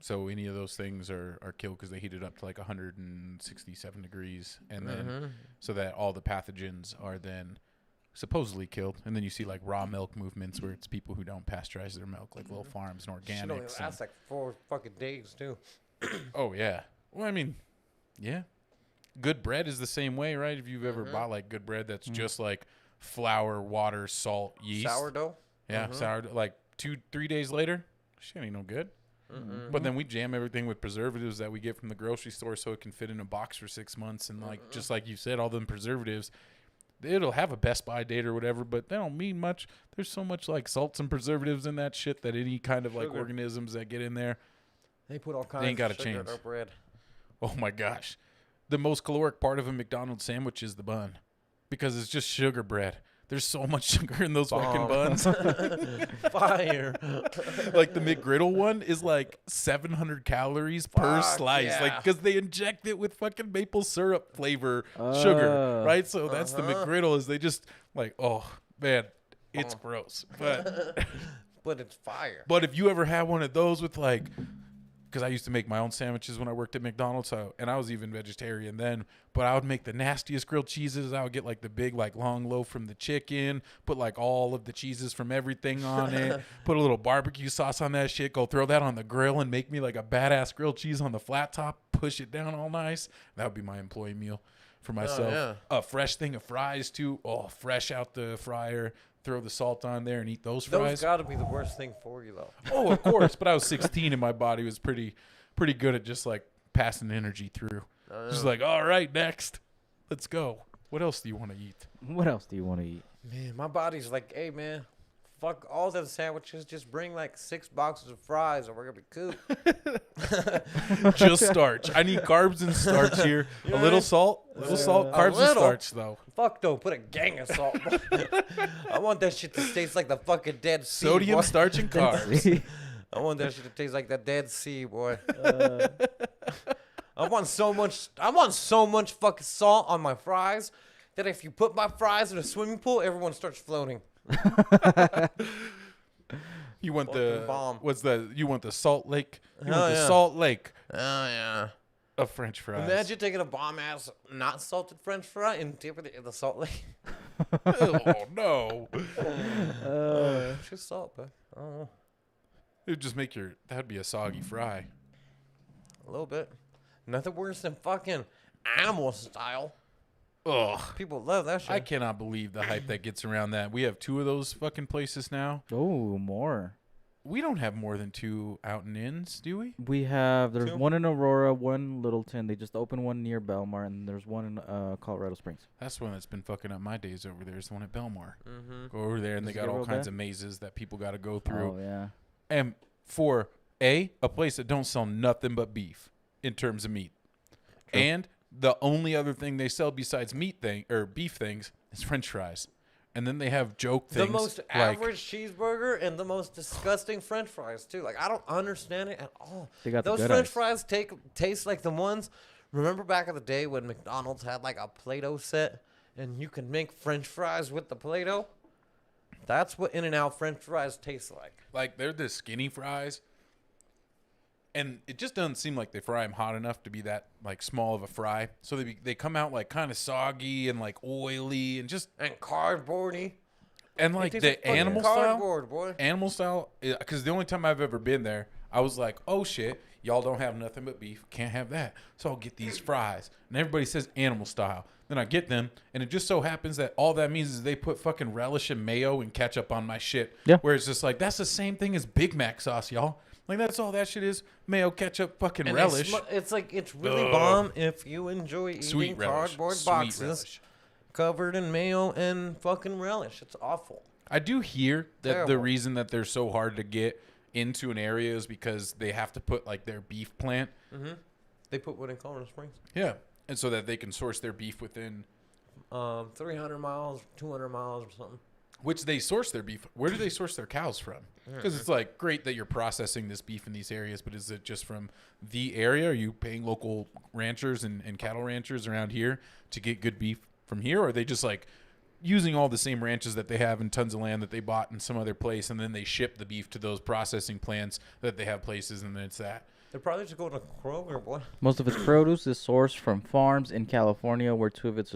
So any of those things are killed because they heat it up to like 167 degrees. And then so that all the pathogens are then supposedly killed. And then you see like raw milk movements where it's people who don't pasteurize their milk, like little farms and Shit only organics. lasts like 4 fucking days, too. Oh, yeah. Well, I mean, yeah. Good bread is the same way, right? If you've ever bought like good bread that's just like flour, water, salt, yeast. Sourdough? Yeah, sourdough. Like 2-3 days later, shit ain't no good. But then we jam everything with preservatives that we get from the grocery store so it can fit in a box for 6 months. And like just like you said, all them preservatives, it'll have a best by date or whatever, but they don't mean much. There's so much like salts and preservatives in that shit that any kind of like Sugar. organisms that get in there. They put all kinds ain't gotta of sugar in change. our bread. Oh my gosh. The most caloric part of a McDonald's sandwich is the bun because it's just sugar bread. There's so much sugar in those fucking buns. Fire. Like the McGriddle one is like 700 calories per Fuck, slice. yeah. Like because they inject it with fucking maple syrup flavor sugar, right? So that's the McGriddle is they just like, oh man, it's gross. But but it's fire. But if you ever had one of those with like, because I used to make my own sandwiches when I worked at McDonald's, and I was even vegetarian then, but I would make the nastiest grilled cheeses. I would get like the big like long loaf from the chicken, put like all of the cheeses from everything on it, put a little barbecue sauce on that shit, go throw that on the grill and make me like a badass grilled cheese on the flat top, push it down all nice. That would be my employee meal for myself. yeah. A fresh thing of fries too. Oh, fresh out the fryer. Throw the salt on there and eat those fries. Those got to be the worst thing for you, though. Oh, of course. But I was 16 and my body was pretty good at just like passing energy through. Just like, all right, next. Let's go. What else do you want to eat? What else do you want to eat? Man, my body's like, hey, man, fuck all the sandwiches. Just bring like 6 boxes of fries or we're going to be cool. Just starch. I need carbs and starch here. A little salt. Carbs and starch, though. Fuck, though. Put a gang of salt. I want that shit to taste like the fucking Dead Sea. Sodium, boy. starch, and carbs. I want that shit to taste like the Dead Sea, boy. I want so much fucking salt on my fries that if you put my fries in a swimming pool, everyone starts floating. You want Fucking bomb. you want the Salt Lake? You Hell want the yeah. Salt Lake Oh, yeah. of French fries. Imagine taking a bomb-ass, not salted French fry and dipping it in the Salt Lake. Oh, no. It's just salt, bro. I don't know. It would just make that'd be a soggy fry. A little bit. Nothing worse than fucking animal style. Ugh. People love that shit. I cannot believe the hype that gets around that. We have 2 of those fucking places now. Oh, more. We don't have more than 2 out and ins, do we? There's 2? one in Aurora, one Littleton. They just opened one near Belmar, and there's one in Colorado Springs. That's the one that's been fucking up my days over there. Is the one at Belmar. Mm-hmm. Go over there, and they Is got it all real kinds bad? of mazes that people got to go through. Oh, yeah. And for a place that don't sell nothing but beef in terms of meat, True. and the only other thing they sell besides beef things is French fries, and then they have joke things. The most like, average cheeseburger and the most disgusting French fries too. Like I don't understand it at all. They got the Those good French ice. fries taste like the ones. Remember back in the day when McDonald's had like a Plato set and you could make French fries with the Plato? That's what In-N-Out French fries taste like. Like they're the skinny fries, and it just doesn't seem like they fry them hot enough to be that like small of a fry. So they come out like kind of soggy and like oily and just And cardboardy. and like It tastes the like fucking animal style. cardboard, boy. Animal style, because the only time I've ever been there, I was like, oh shit, y'all don't have nothing but beef. Can't have that. So I'll get these fries. And everybody says animal style. Then I get them, and it just so happens that all that means is they put fucking relish and mayo and ketchup on my shit. Yeah. Where it's just like, that's the same thing as Big Mac sauce, y'all. Like, that's all that shit is. Mayo, ketchup, fucking And relish. it's like, it's really Ugh. bomb if you enjoy eating Sweet relish. cardboard Sweet boxes relish. covered in mayo and fucking relish. It's awful. I do hear that the Terrible. reason that they're so hard to get into an area is because they have to put, like, their beef plant. Mm-hmm. They put what in Colorado Springs. Yeah. And so that they can source their beef within... 300 miles, 200 miles or something. Which they source their beef. Where do they source their cows from? Because it's like great that you're processing this beef in these areas, but is it just from the area? Are you paying local ranchers and cattle ranchers around here to get good beef from here? Or are they just like using all the same ranches that they have in tons of land that they bought in some other place, and then they ship the beef to those processing plants that they have places, and then it's that? They're probably just going to Kroger, boy. Most of its produce is sourced from farms in California, where 2 of its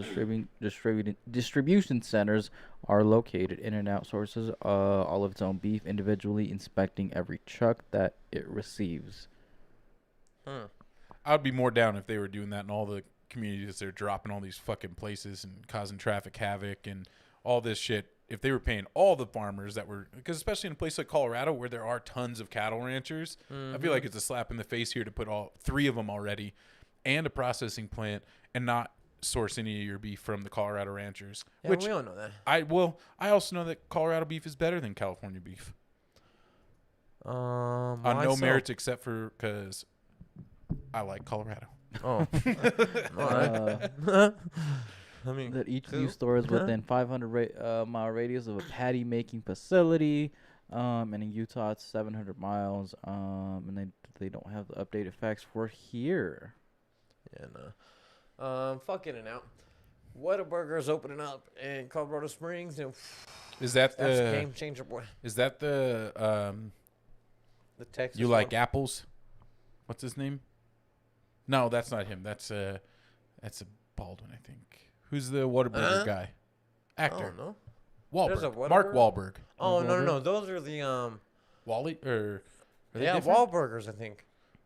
distribution centers are located. In-N-Out sources all of its own beef, individually inspecting every truck that it receives. I'd be more down if they were doing that in all the communities they're dropping all these fucking places and causing traffic havoc and all this shit. If they were paying all the farmers that were, because especially in a place like Colorado where there are tons of cattle ranchers, I feel like it's a slap in the face here to put all 3 of them already and a processing plant and not source any of your beef from the Colorado ranchers. Yeah, which we all know that. I also know that Colorado beef is better than California beef on why no so? merits except for because I like Colorado. Oh. All right. I mean, That each cool. new store is within 500 mile radius of a patty making facility, and in Utah it's 700 miles. And they don't have the updated facts for here. Yeah, no. Fuck In-N-Out. Whataburger is opening up in Colorado Springs, and Is that that's a the game changer, boy. is that the The Texas. you like one. apples? What's his name? No, that's not him. That's a Baldwin, I think. Who's the Whataburger guy? I Actor. don't know. There's a Wahlberg. Mark Wahlberg. Oh Wahlberg? no. Those are the Wally or are they yeah, different? Wahlburgers, I think.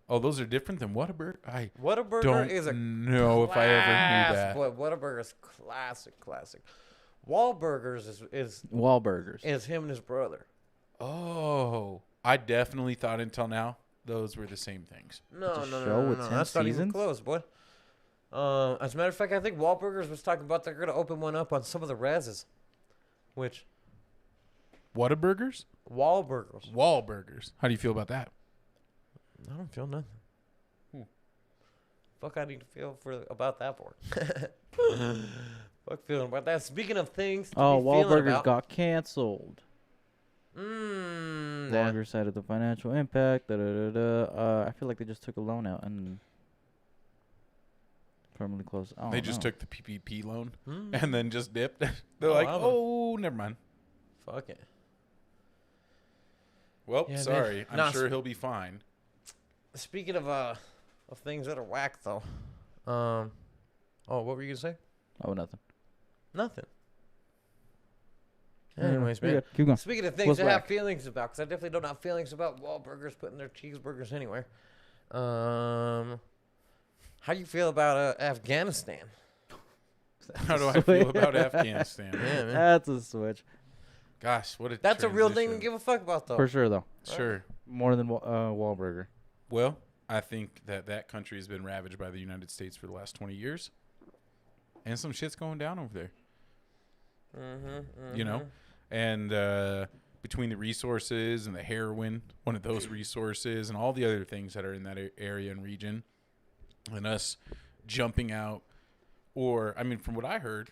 Oh, those are different than Whataburger. I Whataburger don't is a know if I ever knew that. But Whataburger is classic. Wahlburgers Wahlburgers. is him and his brother. Oh, I definitely thought until now those were the same things. No. show with 10 That's not even seasons? close, boy. As a matter of fact, I think Wahlburgers was talking about they're gonna open one up on some of the reses, which Whataburgers? Wahlburgers. Wahlburgers. How do you feel about that? I don't feel nothing. Fuck, I need to feel about that for. Fuck feeling about that. Speaking of things, to Oh, be feeling Wahlburgers about, got canceled. Nah. Wahlburgers cited the financial impact. I feel like they just took a loan out and permanently closed. Oh, They just took the PPP loan Hmm. and then just dipped. They're Oh, like, I don't- oh, never mind. Fuck it. Well, Yeah, man. sorry. I'm Nah, sure he'll be fine. Speaking of things that are whack though, oh, what were you gonna say? Oh, nothing. Nothing. Yeah, Anyways, you're man. good. Keep going. Speaking of things What's to have whack? feelings about, because I definitely don't have feelings about Wahlburgers putting their cheeseburgers anywhere. How you feel about Afghanistan? How do I feel about Afghanistan? Yeah, man. That's a switch. Gosh, what a That's a real thing to transition. give a fuck about, though. For sure, though. Sure. More than Wahlburger. Well, I think that country has been ravaged by the United States for the last 20 years. And some shit's going down over there. You know? And between the resources and the heroin, one of those resources, and all the other things that are in that area and region, and us jumping out, or, I mean, from what I heard,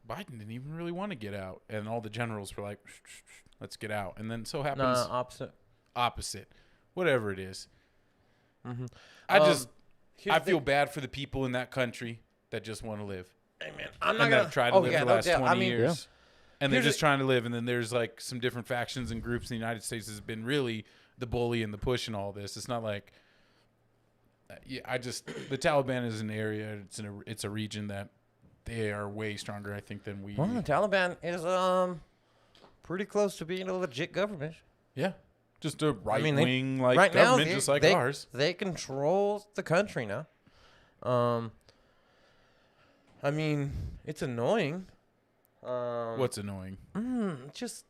Biden didn't even really want to get out. And all the generals were like, let's get out. And then so happens opposite. whatever it is. Mm-hmm. I feel bad for the people in that country that just want to live. Hey, man, I'm not And gonna that have tried to live for the last 20 years. And they're here's just trying to live. And then there's like some different factions and groups in the United States has been really the bully and the push and all this. It's not like, the Taliban is an area, it's a region that they are way stronger, I think, than we. Well, the Taliban is pretty close to being a legit government. Yeah. Just a right mean, wing right government, now, just like they, ours. They control the country now. I mean, it's annoying. What's annoying? Just,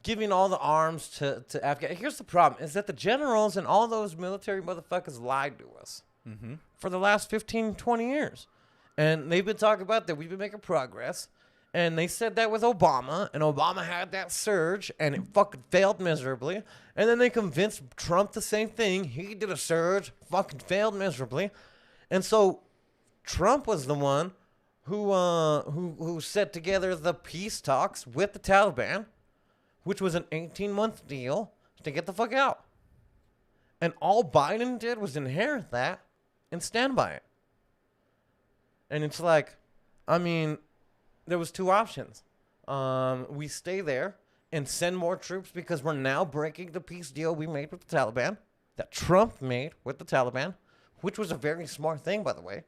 giving all the arms to Afghan. Here's the problem, is that the generals and all those military motherfuckers lied to us for the last 15, 20 years. And they've been talking about that we've been making progress. And they said that with Obama, and Obama had that surge, and it fucking failed miserably. And then they convinced Trump the same thing. He did a surge, fucking failed miserably. And so Trump was the one who set together the peace talks with the Taliban, which was an 18-month deal to get the fuck out. And all Biden did was inherit that and stand by it. And it's like, I mean, there was two options. We stay there and send more troops because we're now breaking the peace deal we made with the Taliban, that Trump made with the Taliban, which was a very smart thing, by the way.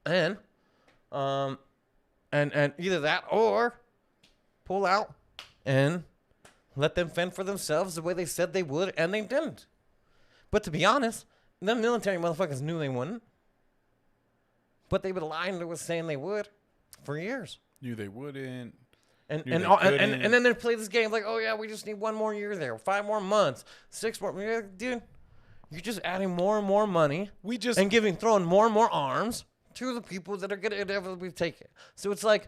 And either that or pull out and let them fend for themselves the way they said they would, and they didn't. But to be honest, them military motherfuckers knew they wouldn't. But they've been lying to us saying they would for years. Knew they wouldn't. And Knew they couldn't. then they play this game like, oh yeah, we just need 1 more year there, 5 more months, 6 more. Dude, you're just adding more and more money. And throwing more and more arms to the people that are going to inevitably take it. So it's like,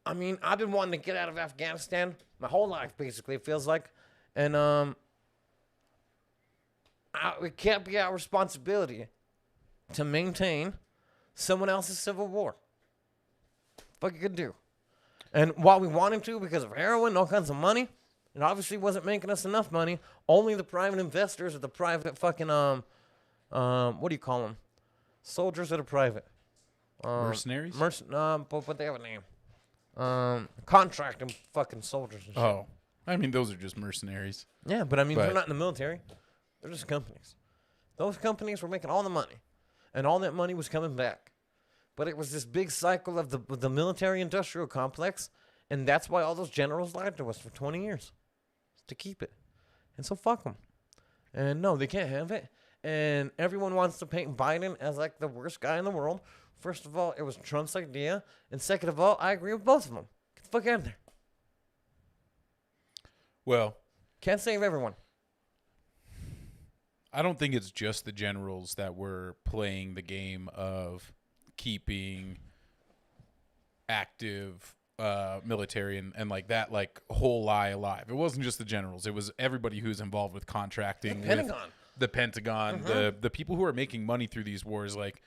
I mean, I've been wanting to get out of Afghanistan my whole life, basically, it feels like. And it can't be our responsibility to maintain someone else's civil war. Fuck you could do. And while we want him to because of heroin, all kinds of money, it obviously wasn't making us enough money. Only the private investors or the private fucking what do you call them? Soldiers that are private. Mercenaries? But they have a name. Contracting fucking soldiers and shit. Oh, I mean, those are just mercenaries. Yeah, but I mean, they're But- not in the military. They're just companies. Those companies were making all the money, and all that money was coming back. But it was this big cycle of the military-industrial complex, and that's why all those generals lied to us for 20 years, to keep it. And so fuck them. And no, they can't have it. And everyone wants to paint Biden as like the worst guy in the world. First of all, it was Trump's idea, and second of all, I agree with both of them. Get the fuck out of there. Well, Can't save everyone. I don't think it's just the generals that were playing the game of keeping active military and like that like whole lie alive. It wasn't just the generals. It was everybody who's involved with contracting. The Pentagon. With the Pentagon, the people who are making money through these wars. Like,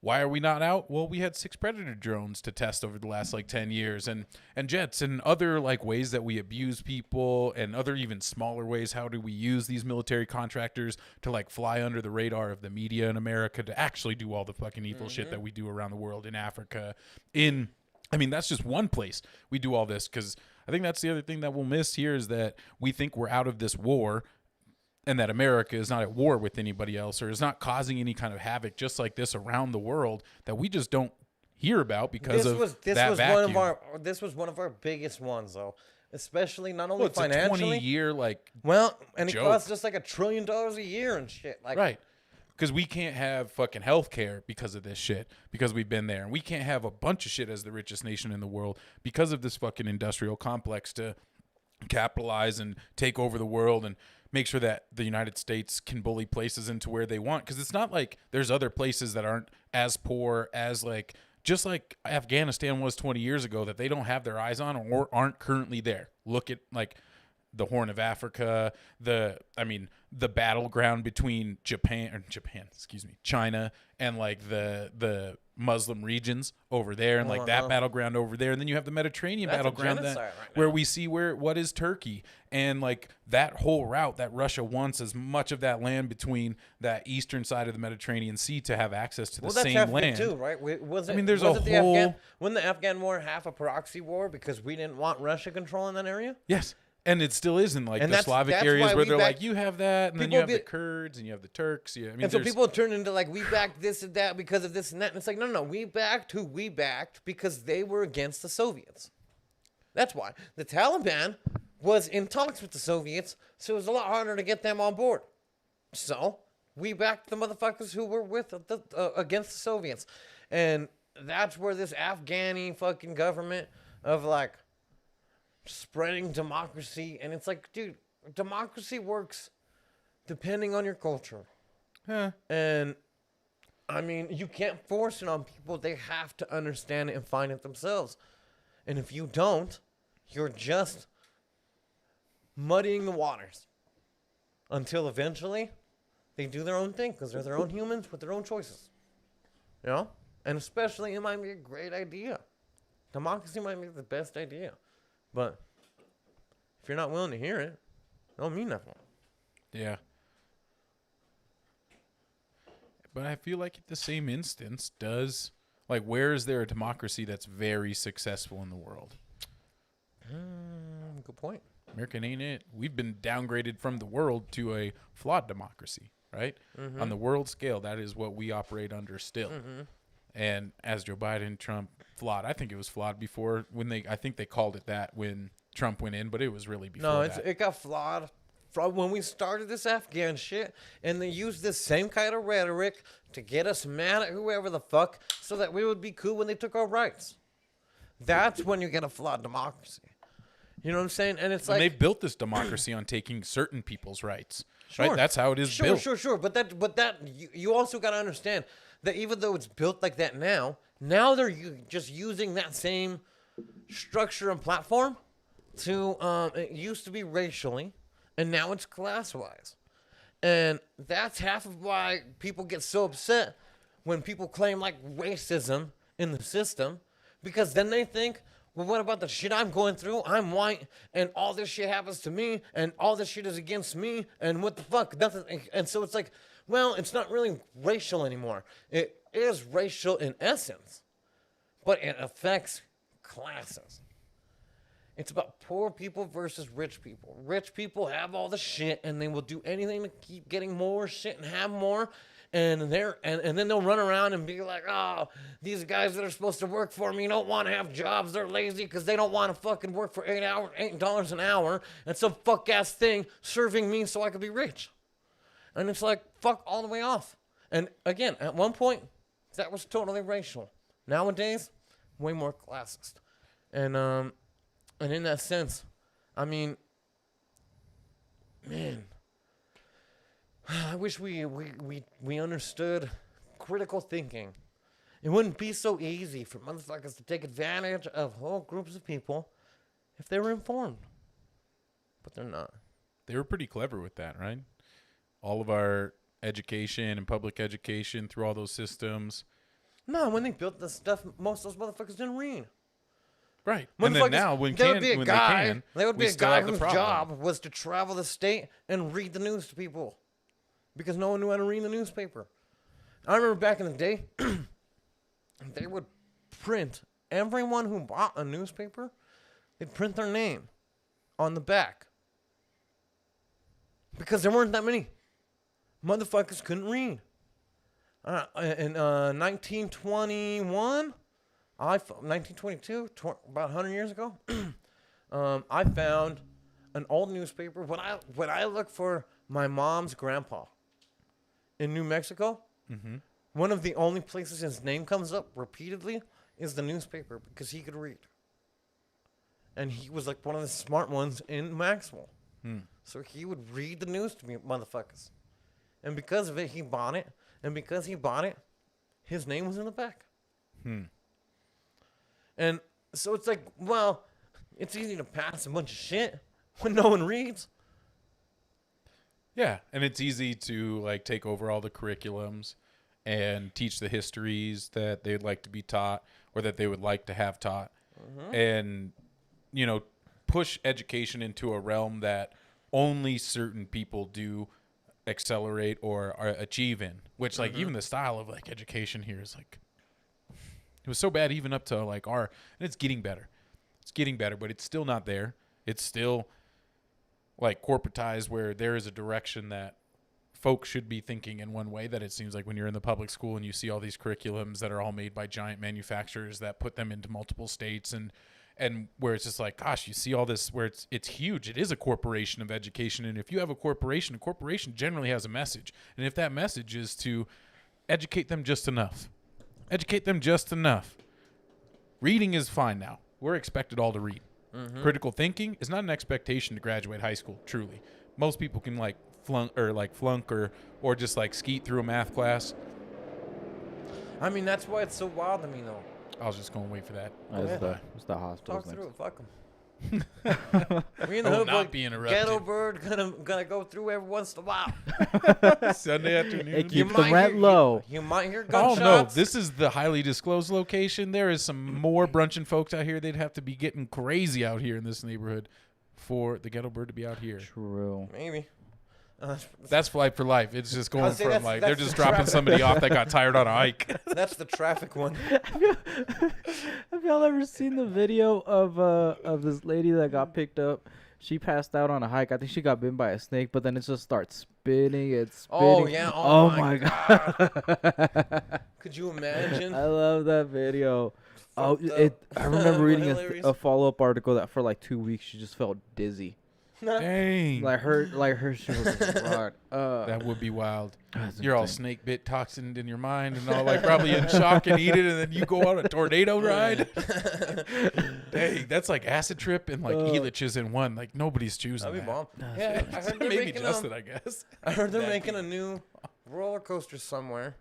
why are we not out? Well, we had 6 Predator drones to test over the last like 10 years and jets and other like ways that we abuse people and other even smaller ways. How do we use these military contractors to like fly under the radar of the media in America to actually do all the fucking evil shit that we do around the world in Africa? I mean, that's just one place we do all this, because I think that's the other thing that we'll miss here is that we think we're out of this war and that America is not at war with anybody else or is not causing any kind of havoc just like this around the world that we just don't hear about because that vacuum. This was one of our biggest ones, though. Especially not only Well, it's financially. a 20-year like and it joke. costs us like $1 trillion a year and shit. Like, right. Because we can't have fucking health care because of this shit, because we've been there. And we can't have a bunch of shit as the richest nation in the world because of this fucking industrial complex to capitalize and take over the world and make sure that the United States can bully places into where they want. Because it's not like there's other places that aren't as poor as like, just like Afghanistan was 20 years ago, that they don't have their eyes on or aren't currently there. Look at like the Horn of Africa, the battleground between China and like the Muslim regions over there, and like that battleground over there, and then you have the Mediterranean battleground where we see what is Turkey, and like that whole route that Russia wants as much of that land between that eastern side of the Mediterranean Sea to have access to the same land too, right? Wasn't the Afghan war half a proxy war because we didn't want Russia controlling that area? Yes. And it still is in like the Slavic areas where they're like, you have that, and then you have the Kurds, and you have the Turks. Yeah, I mean, and so people turn into like, we backed this and that because of this and that. And it's like, no, we backed who we backed because they were against the Soviets. That's why. The Taliban was in talks with the Soviets, so it was a lot harder to get them on board. So we backed the motherfuckers who were against the Soviets. And that's where this Afghani fucking government of like, spreading democracy, and it's like, dude, democracy works depending on your culture. And I mean, you can't force it on people. They have to understand it and find it themselves. And if you don't, you're just muddying the waters until eventually they do their own thing, because they're their own humans with their own choices. You know? And especially, it might be a great idea. Democracy might be the best idea. But if you're not willing to hear it, it don't mean nothing. Yeah. But I feel like at the same instance, where is there a democracy that's very successful in the world? Good point. America ain't it. We've been downgraded from the world to a flawed democracy, right? Mm-hmm. On the world scale, that is what we operate under still. Mm-hmm. And as Joe Biden, Trump, flawed. I think it was flawed before I think they called it that when Trump went in, but it was really before that. It got flawed from when we started this Afghan shit, and they used this same kind of rhetoric to get us mad at whoever the fuck so that we would be cool when they took our rights. That's when you get a flawed democracy. You know what I'm saying? And it's like, they built this democracy on taking certain people's rights. Sure. Right? That's how it is built. Sure. But that you also got to understand that even though it's built like that now they're just using that same structure and platform to it used to be racially, and now it's class-wise. And that's half of why people get so upset when people claim like racism in the system, because then they think, well, what about the shit I'm going through? I'm white, and all this shit happens to me, and all this shit is against me, and what the fuck? Nothing. And so it's like, well, it's not really racial anymore. It is racial in essence, but it affects classes. It's about poor people versus rich people. Rich people have all the shit, and they will do anything to keep getting more shit and have more. And then they'll run around and be like, oh, these guys that are supposed to work for me don't want to have jobs. They're lazy because they don't want to fucking work for $8 an hour and some fuck-ass thing serving me so I could be rich. And it's like, fuck all the way off. And again, at one point, that was totally racial. Nowadays, way more classist. And in that sense, I mean, man, I wish we understood critical thinking. It wouldn't be so easy for motherfuckers to take advantage of whole groups of people if they were informed. But they're not. They were pretty clever with that, right? All of our education and public education through all those systems. No, when they built this stuff, most of those motherfuckers didn't read. Right. And then now, when there would be a guy the whose job was to travel the state and read the news to people because no one knew how to read the newspaper. I remember back in the day, they would print everyone who bought a newspaper, they'd print their name on the back because there weren't that many. Motherfuckers couldn't read. In 1921, 1922, about 100 years ago, I found an old newspaper. When I look for my mom's grandpa in New Mexico, one of the only places his name comes up repeatedly is the newspaper because he could read. And he was like one of the smart ones in Maxwell. So he would read the news to me, motherfuckers. And because of it, he bought it. And because he bought it, his name was in the back. And so it's like, well, it's easy to pass a bunch of shit when no one reads. Yeah, and it's easy to like take over all the curriculums and teach the histories that they'd like to be taught or that they would like to have taught. And, you know, push education into a realm that only certain people do accelerate or achieve in, which like even the style of like education here is like, it was so bad even up to like and it's getting better, but it's still not there. It's still like corporatized where there is a direction that folks should be thinking in one way that it seems like when you're in the public school and you see all these curriculums that are all made by giant manufacturers that put them into multiple states and where it's just like, gosh, you see all this where it's huge. It is a corporation of education. And if you have a corporation generally has a message. And if that message is to educate them just enough. Reading is fine now. We're expected all to read. Critical thinking is not an expectation to graduate high school, truly. Most people can like flunk or just like skeet through a math class. I mean, that's why it's so wild to me, though. I was just going to wait for that. It's the hospital. Talk through it. Fuck them. Me and the hood be interrupted. Ghetto Bird gonna go through every once in a while. Sunday afternoon. It keeps the rent low. You might hear Oh gunshots. no, this is the highly disclosed location. There is some more brunching folks out here. They'd have to be getting crazy out here in this neighborhood for the Ghetto Bird to be out here. True. Maybe. That's Flight for Life. It's just going say from that's- like that's they're the just dropping traffic. somebody off that got tired on a hike. That's the traffic one. Have y'all ever seen the video of this lady that got picked up? She passed out on a hike. I think she got bitten by a snake, but then it just starts spinning. It's spinning. Oh, yeah. Oh my god. Could you imagine? I love that video. Oh, Fucked up. I remember reading Hilarious. a follow-up article that for like 2 weeks she just felt dizzy. Dang. Like her she was rock. That would be wild. That's You're all insane. snake bit toxin in your mind and all like probably in shock and eat it, and then you go on a tornado ride. Dang, that's like acid trip and like Elitches in one. Like nobody's choosing That'd be that. bomb. Yeah, I heard they're Maybe making Justin, I guess. I heard they're That'd making a new roller coaster somewhere.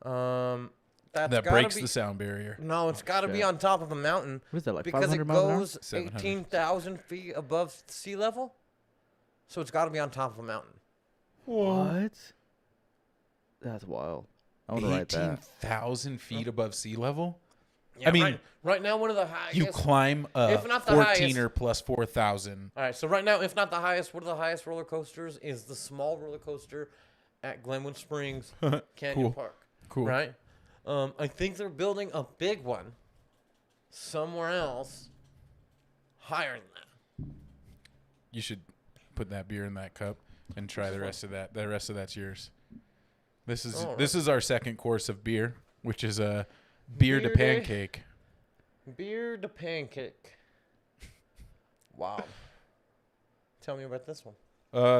That's That gotta breaks be, the sound barrier. No, it's got to be shit. on top of a mountain What is that, like because it 500 miles an hour? goes 700. 18,000 feet above sea level. So it's got to be on top of a mountain. What? That's wild. I want to write that. 18,000 feet above sea level? Yeah, I mean, right now one of the highest. You climb if not the 14er plus 4,000. All right, so right now, if not the highest, one of the highest roller coasters is the small roller coaster at Glenwood Springs Canyon Cool. Park. Cool. Right? I think they're building a big one somewhere else higher than that. You should put that beer in that cup and try the rest of that. The rest of that's yours. This is our second course of beer, which is a beer to Beer day. pancake. Beer to pancake. Wow. Tell me about this one.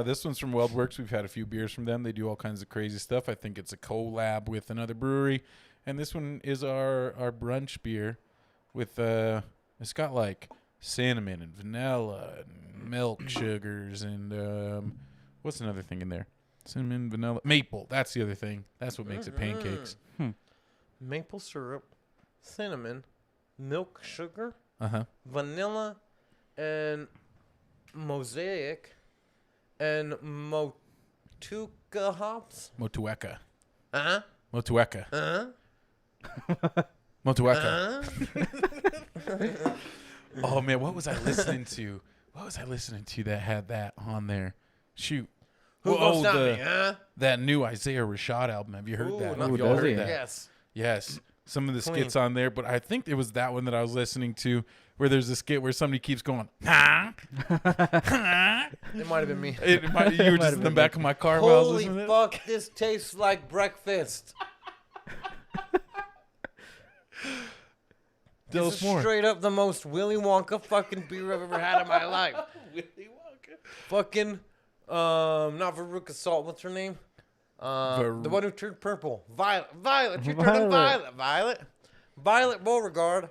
This one's from Weldworks. We've had a few beers from them. They do all kinds of crazy stuff. I think it's a collab with another brewery. And this one is our brunch beer with it's got like cinnamon and vanilla and milk sugars and what's another thing in there? Cinnamon, vanilla, maple. That's the other thing. That's what makes it pancakes. Maple syrup, cinnamon, milk sugar, Uh-huh. vanilla, and mosaic, and motueka hops. Motueka. Uh-huh. Motueka. Uh-huh. Motueka. Uh-huh. Oh, man, what was I listening to? What was I listening to that had that on there? Shoot. Who gonna stop me, huh? That new Isaiah Rashad album. Have you heard Ooh, that? not Have Ooh, you all does heard he? that? Yes. Yes. Some of the Clean. skits on there, but I think it was that one that I was listening to where there's a skit where somebody keeps going, huh? Huh? It might have been me. You were just in the back of my car while I was Holy listening to that. fuck, this tastes like breakfast. Tell This us is more. straight up the most Willy Wonka fucking beer I've ever had in my life. Willy Wonka. Fucking, not Veruca Salt, what's her name? The one who turned purple. Violet, she turned Violet. Violet Beauregard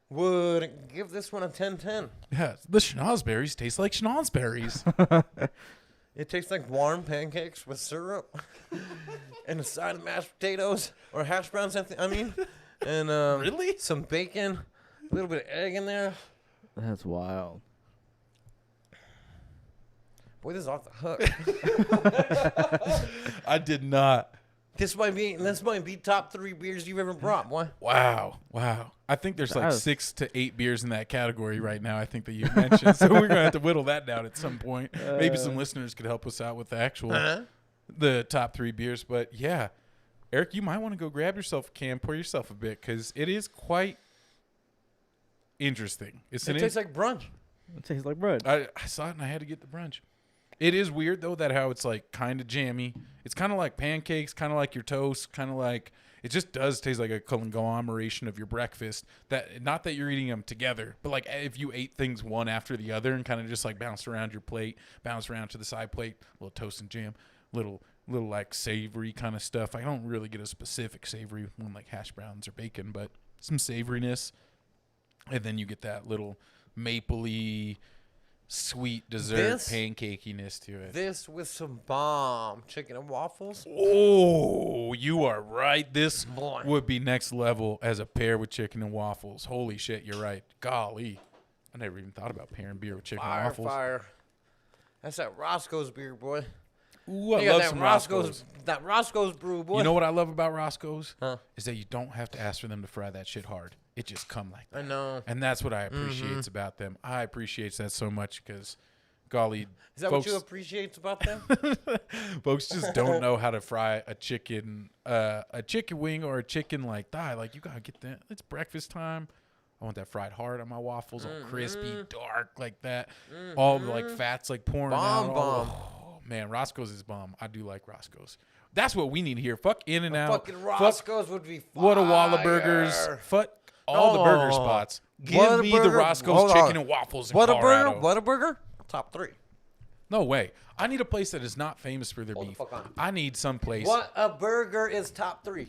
would give this one a 10-10. Yeah, the schnozberries taste like schnozberries. It tastes like warm pancakes with syrup and a side of mashed potatoes or hash browns, I mean. And Really? some bacon, a little bit of egg in there. That's wild. Boy, this is off the hook. I did not. This might be top 3 beers you've ever brought, boy. Wow. I think there's like That's- 6 to 8 beers in that category right now, I think that you mentioned. So we're going to have to whittle that down at some point. Maybe some listeners could help us out with the actual, the top 3 beers. But yeah, Eric, you might want to go grab yourself a can, pour yourself a bit, because it is quite interesting. It tastes like brunch. It tastes like bread. I saw it and I had to get the brunch. It is weird though that how it's like kind of jammy. It's kind of like pancakes, kind of like your toast, kind of like it just does taste like a conglomeration of your breakfast. That not that you're eating them together, but like if you ate things one after the other and kind of just like bounced around your plate, bounced around to the side plate, little toast and jam, little like savory kind of stuff. I don't really get a specific savory one like hash browns or bacon, but some savoriness, and then you get that little mapley. Sweet dessert pancakiness to it. This with some bomb chicken and waffles. Oh, you are right. This Boy. would be next level as a pair with chicken and waffles. Holy shit, you're right. Golly. I never even thought about pairing beer with chicken and waffles. Fire. That's that Roscoe's beer, boy. Ooh, I You got love that some Roscoe's. That Roscoe's brew, boy. You know what I love about Roscoe's? Huh? Is that you don't have to ask for them to fry that shit hard. It just come like that. I know. And that's what I appreciate about them. I appreciate that so much because, golly, Is that folks, what you appreciate about them? folks just don't know how to fry a chicken wing or a chicken like thigh. Like you gotta get that. It's breakfast time. I want that fried hard on my waffles, all crispy, dark like that. All the like fats like pouring out. Bomb. Oh man, Roscoe's is bomb. I do like Roscoe's. That's what we need here. Fuck In-N-Out. Fucking Roscoe's would be fire. What a Whataburgers. Fuck all the burger spots. Give me the Whataburger- Roscoe's hold on. chicken and waffles in Colorado. Whataburger? Top 3. No way. I need a place that is not famous for their Hold the beef. fuck on. I need some place. What a burger is top 3.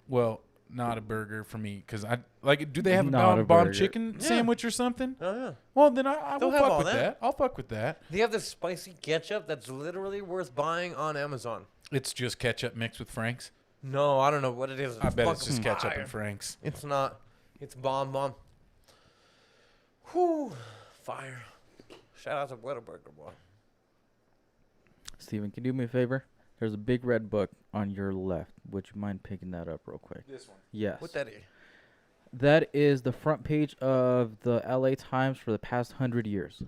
Well, not a burger for me because I like. Do they have Not a a bomb burger. chicken Yeah. sandwich or something? Oh, yeah. Well, then I will They'll have fuck all with that. that. I'll fuck with that. They have this spicy ketchup that's literally worth buying on Amazon. It's just ketchup mixed with Frank's. No, I don't know what it is. I bet it's fucking just ketchup fire. and Frank's. It's not. It's bomb. Whew. Fire. Shout out to Whataburger, boy. Steven, can you do me a favor? There's a big red book on your left. Would you mind picking that up real quick? This one. Yes. What that is? That is the front page of the LA Times for the past 100 years.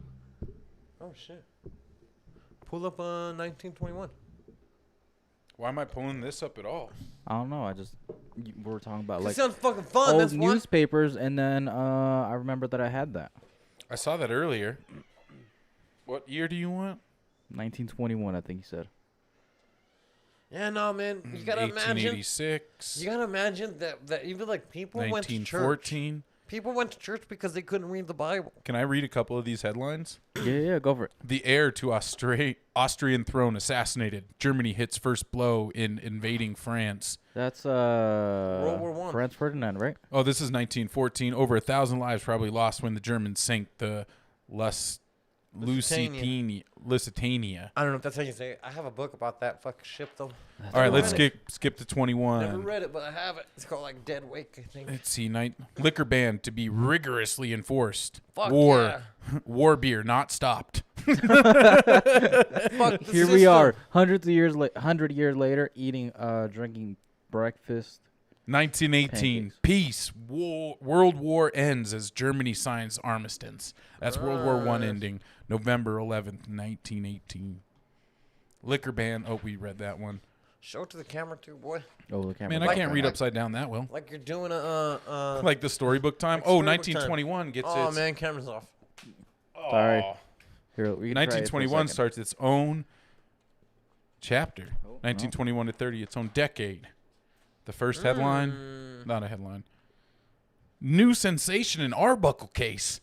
Oh, shit. Pull up 1921. Why am I pulling this up at all? I don't know. We were talking about It like sounds fucking fun. old That's why. newspapers, and then I remember that I had that. I saw that earlier. What year do you want? 1921, I think he said. Yeah, no, man. You gotta imagine. 1886. You gotta imagine that even like people went to church. 1914. People went to church because they couldn't read the Bible. Can I read a couple of these headlines? Yeah, go for it. The heir to Austrian throne assassinated. Germany hits first blow in invading France. That's World War I. Franz Ferdinand, right? Oh, this is 1914. Over 1,000 lives probably lost when the Germans sank the Lusitania. I don't know if that's how you say it. I have a book about that fucking ship though. All right, let's read skip to 21. Never read it, but I have it. It's called like Dead Wake, I think. Let's see. Liquor ban to be rigorously enforced. Fuck War beer not stopped. Fuck the Here we system. are, 100 years later, drinking breakfast. 1918. Pancakes. Peace. World War ends as Germany signs armistice. That's World War I ending November 11th, 1918. Liquor ban. Oh, we read that one. Show it to the camera too, boy. Oh, the camera. Man, I can't read upside down that well. Like you're doing a Like the storybook time. Like Oh, storybook 1921 gets Oh its. man, camera's off. Sorry. Here, we can try it for a 1921 second. starts its own chapter. Oh, 1921 to 30, its own decade. The first headline, not a headline. New sensation in Arbuckle case.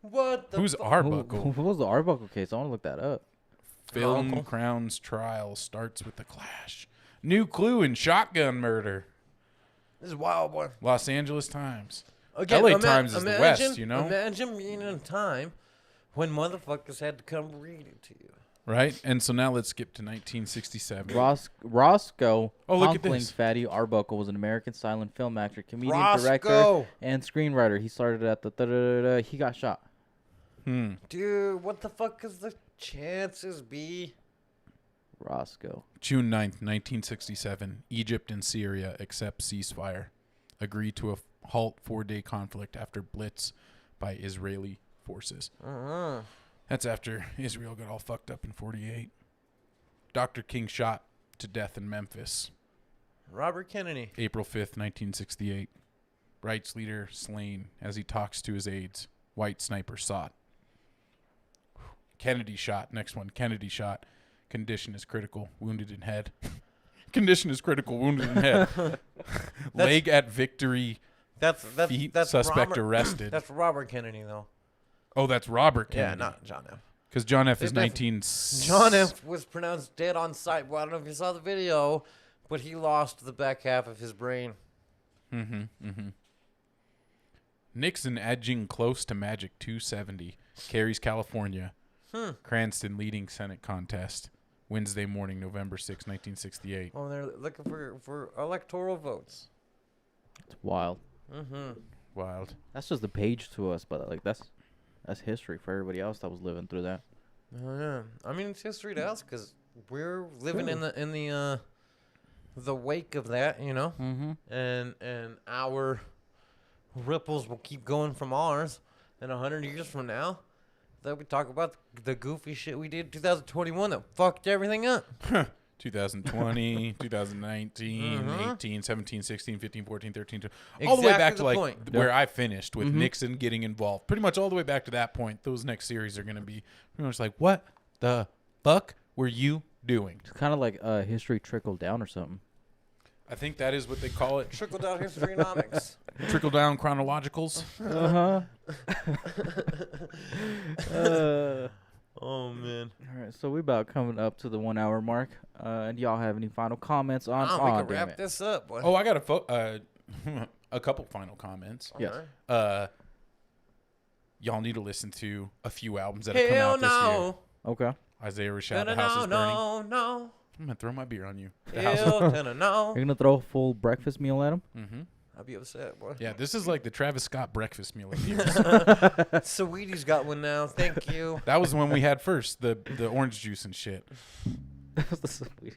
What the Who's Who Arbuckle? was the Arbuckle case? I want to look that up. Film Uncle? Crown's trial starts with the clash. New clue in shotgun murder. This is wild, boy. Los Angeles Times. Again, LA Times is the West, you know? Imagine being in a time when motherfuckers had to come read it to you. Right? And so now let's skip to 1967. Roscoe Oh, look at Conkling this. Fatty Arbuckle was an American silent film actor, comedian, director, Roscoe! and screenwriter. He started at the he got shot. Dude, what the fuck is the chances be? Roscoe. June 9th, 1967. Egypt and Syria accept ceasefire. Agree to a halt 4-day conflict after blitz by Israeli forces. That's after Israel got all fucked up in 48. Dr. King shot to death in Memphis. Robert Kennedy. April 5th, 1968. Rights leader slain as he talks to his aides. White sniper shot. Kennedy shot. Next one. Kennedy shot. Condition is critical. Wounded in head. Condition is critical. Wounded in head. Leg at victory. That's Feet. that's Suspect Robert, arrested. That's Robert Kennedy though. Oh, that's Robert Kennedy. Yeah, not John F. Because John F. is If 19. John F. was pronounced dead on sight. Well, I don't know if you saw the video, but he lost the back half of his brain. Nixon edging close to Magic 270. Carries California. Cranston leading Senate contest. Wednesday morning, November 6, 1968. Oh, they're looking for electoral votes. It's wild. Wild. That's just a page to us, but like that's history for everybody else that was living through that. Oh yeah, I mean it's history to us because we're living in the wake of that, you know, and our ripples will keep going from ours. And 100 years from now, that we talk about the goofy shit we did in 2021 that fucked everything up. 2020, 2019, 18, 17, 16, 15, 14, 13, all the way Exactly back to the like point. where I finished with Nixon getting involved. Pretty much all the way back to that point. Those next series are going to be pretty much like, what the fuck were you doing? It's kind of like history trickled down or something. I think that is what they call it. Trickle down historynomics. Trickle down chronologicals. Oh man. All right, so we about coming up to the 1 hour mark. And y'all have any final comments on? We can damn wrap it. this up. Boy. Oh, I got a couple final comments. Yes. Alright. Y'all need to listen to a few albums that have come Hell out this year. no. Okay. Isaiah Rashad, No, The House is Burning. no. I'm going to throw my beer on you. The House is Hell no. You're gonna throw a full breakfast meal at him? I'd be upset, boy. Yeah, this is like the Travis Scott breakfast meal of beers. Sweetie's got one now. Thank you. That was the one we had first, the orange juice and shit. That was the sweet.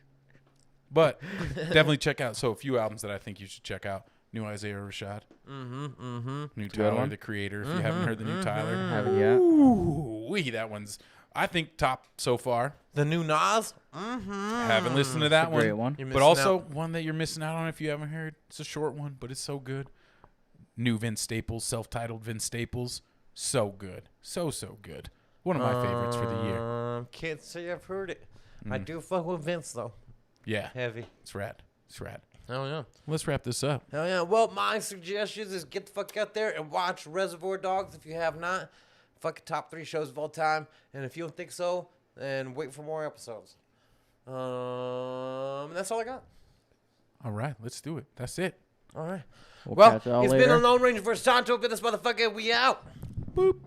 But definitely check out. So a few albums that I think you should check out. New Isaiah Rashad. New Good Tyler, one. the Creator. If you haven't heard the new Tyler. Haven't yet. Ooh, that one's. I think top so far. The new Nas. Haven't listened to that a great one. one. You're But missing also out. one that you're missing out on if you haven't heard. It's a short one, but it's so good. New Vince Staples, self-titled Vince Staples. So good. So good. One of my favorites for the year. Can't say I've heard it. I do fuck with Vince though. Yeah. Heavy. It's rad. It's rad. Hell yeah. Let's wrap this up. Hell yeah. Well, my suggestions is get the fuck out there and watch Reservoir Dogs if you have not. Fucking top 3 shows of all time. And if you don't think so, then wait for more episodes. That's all I got. All right. Let's do it. That's it. All right. We'll Well, catch y'all it's later. been a Lone Ranger vs. Tonto. Been this motherfucker. We out. Boop.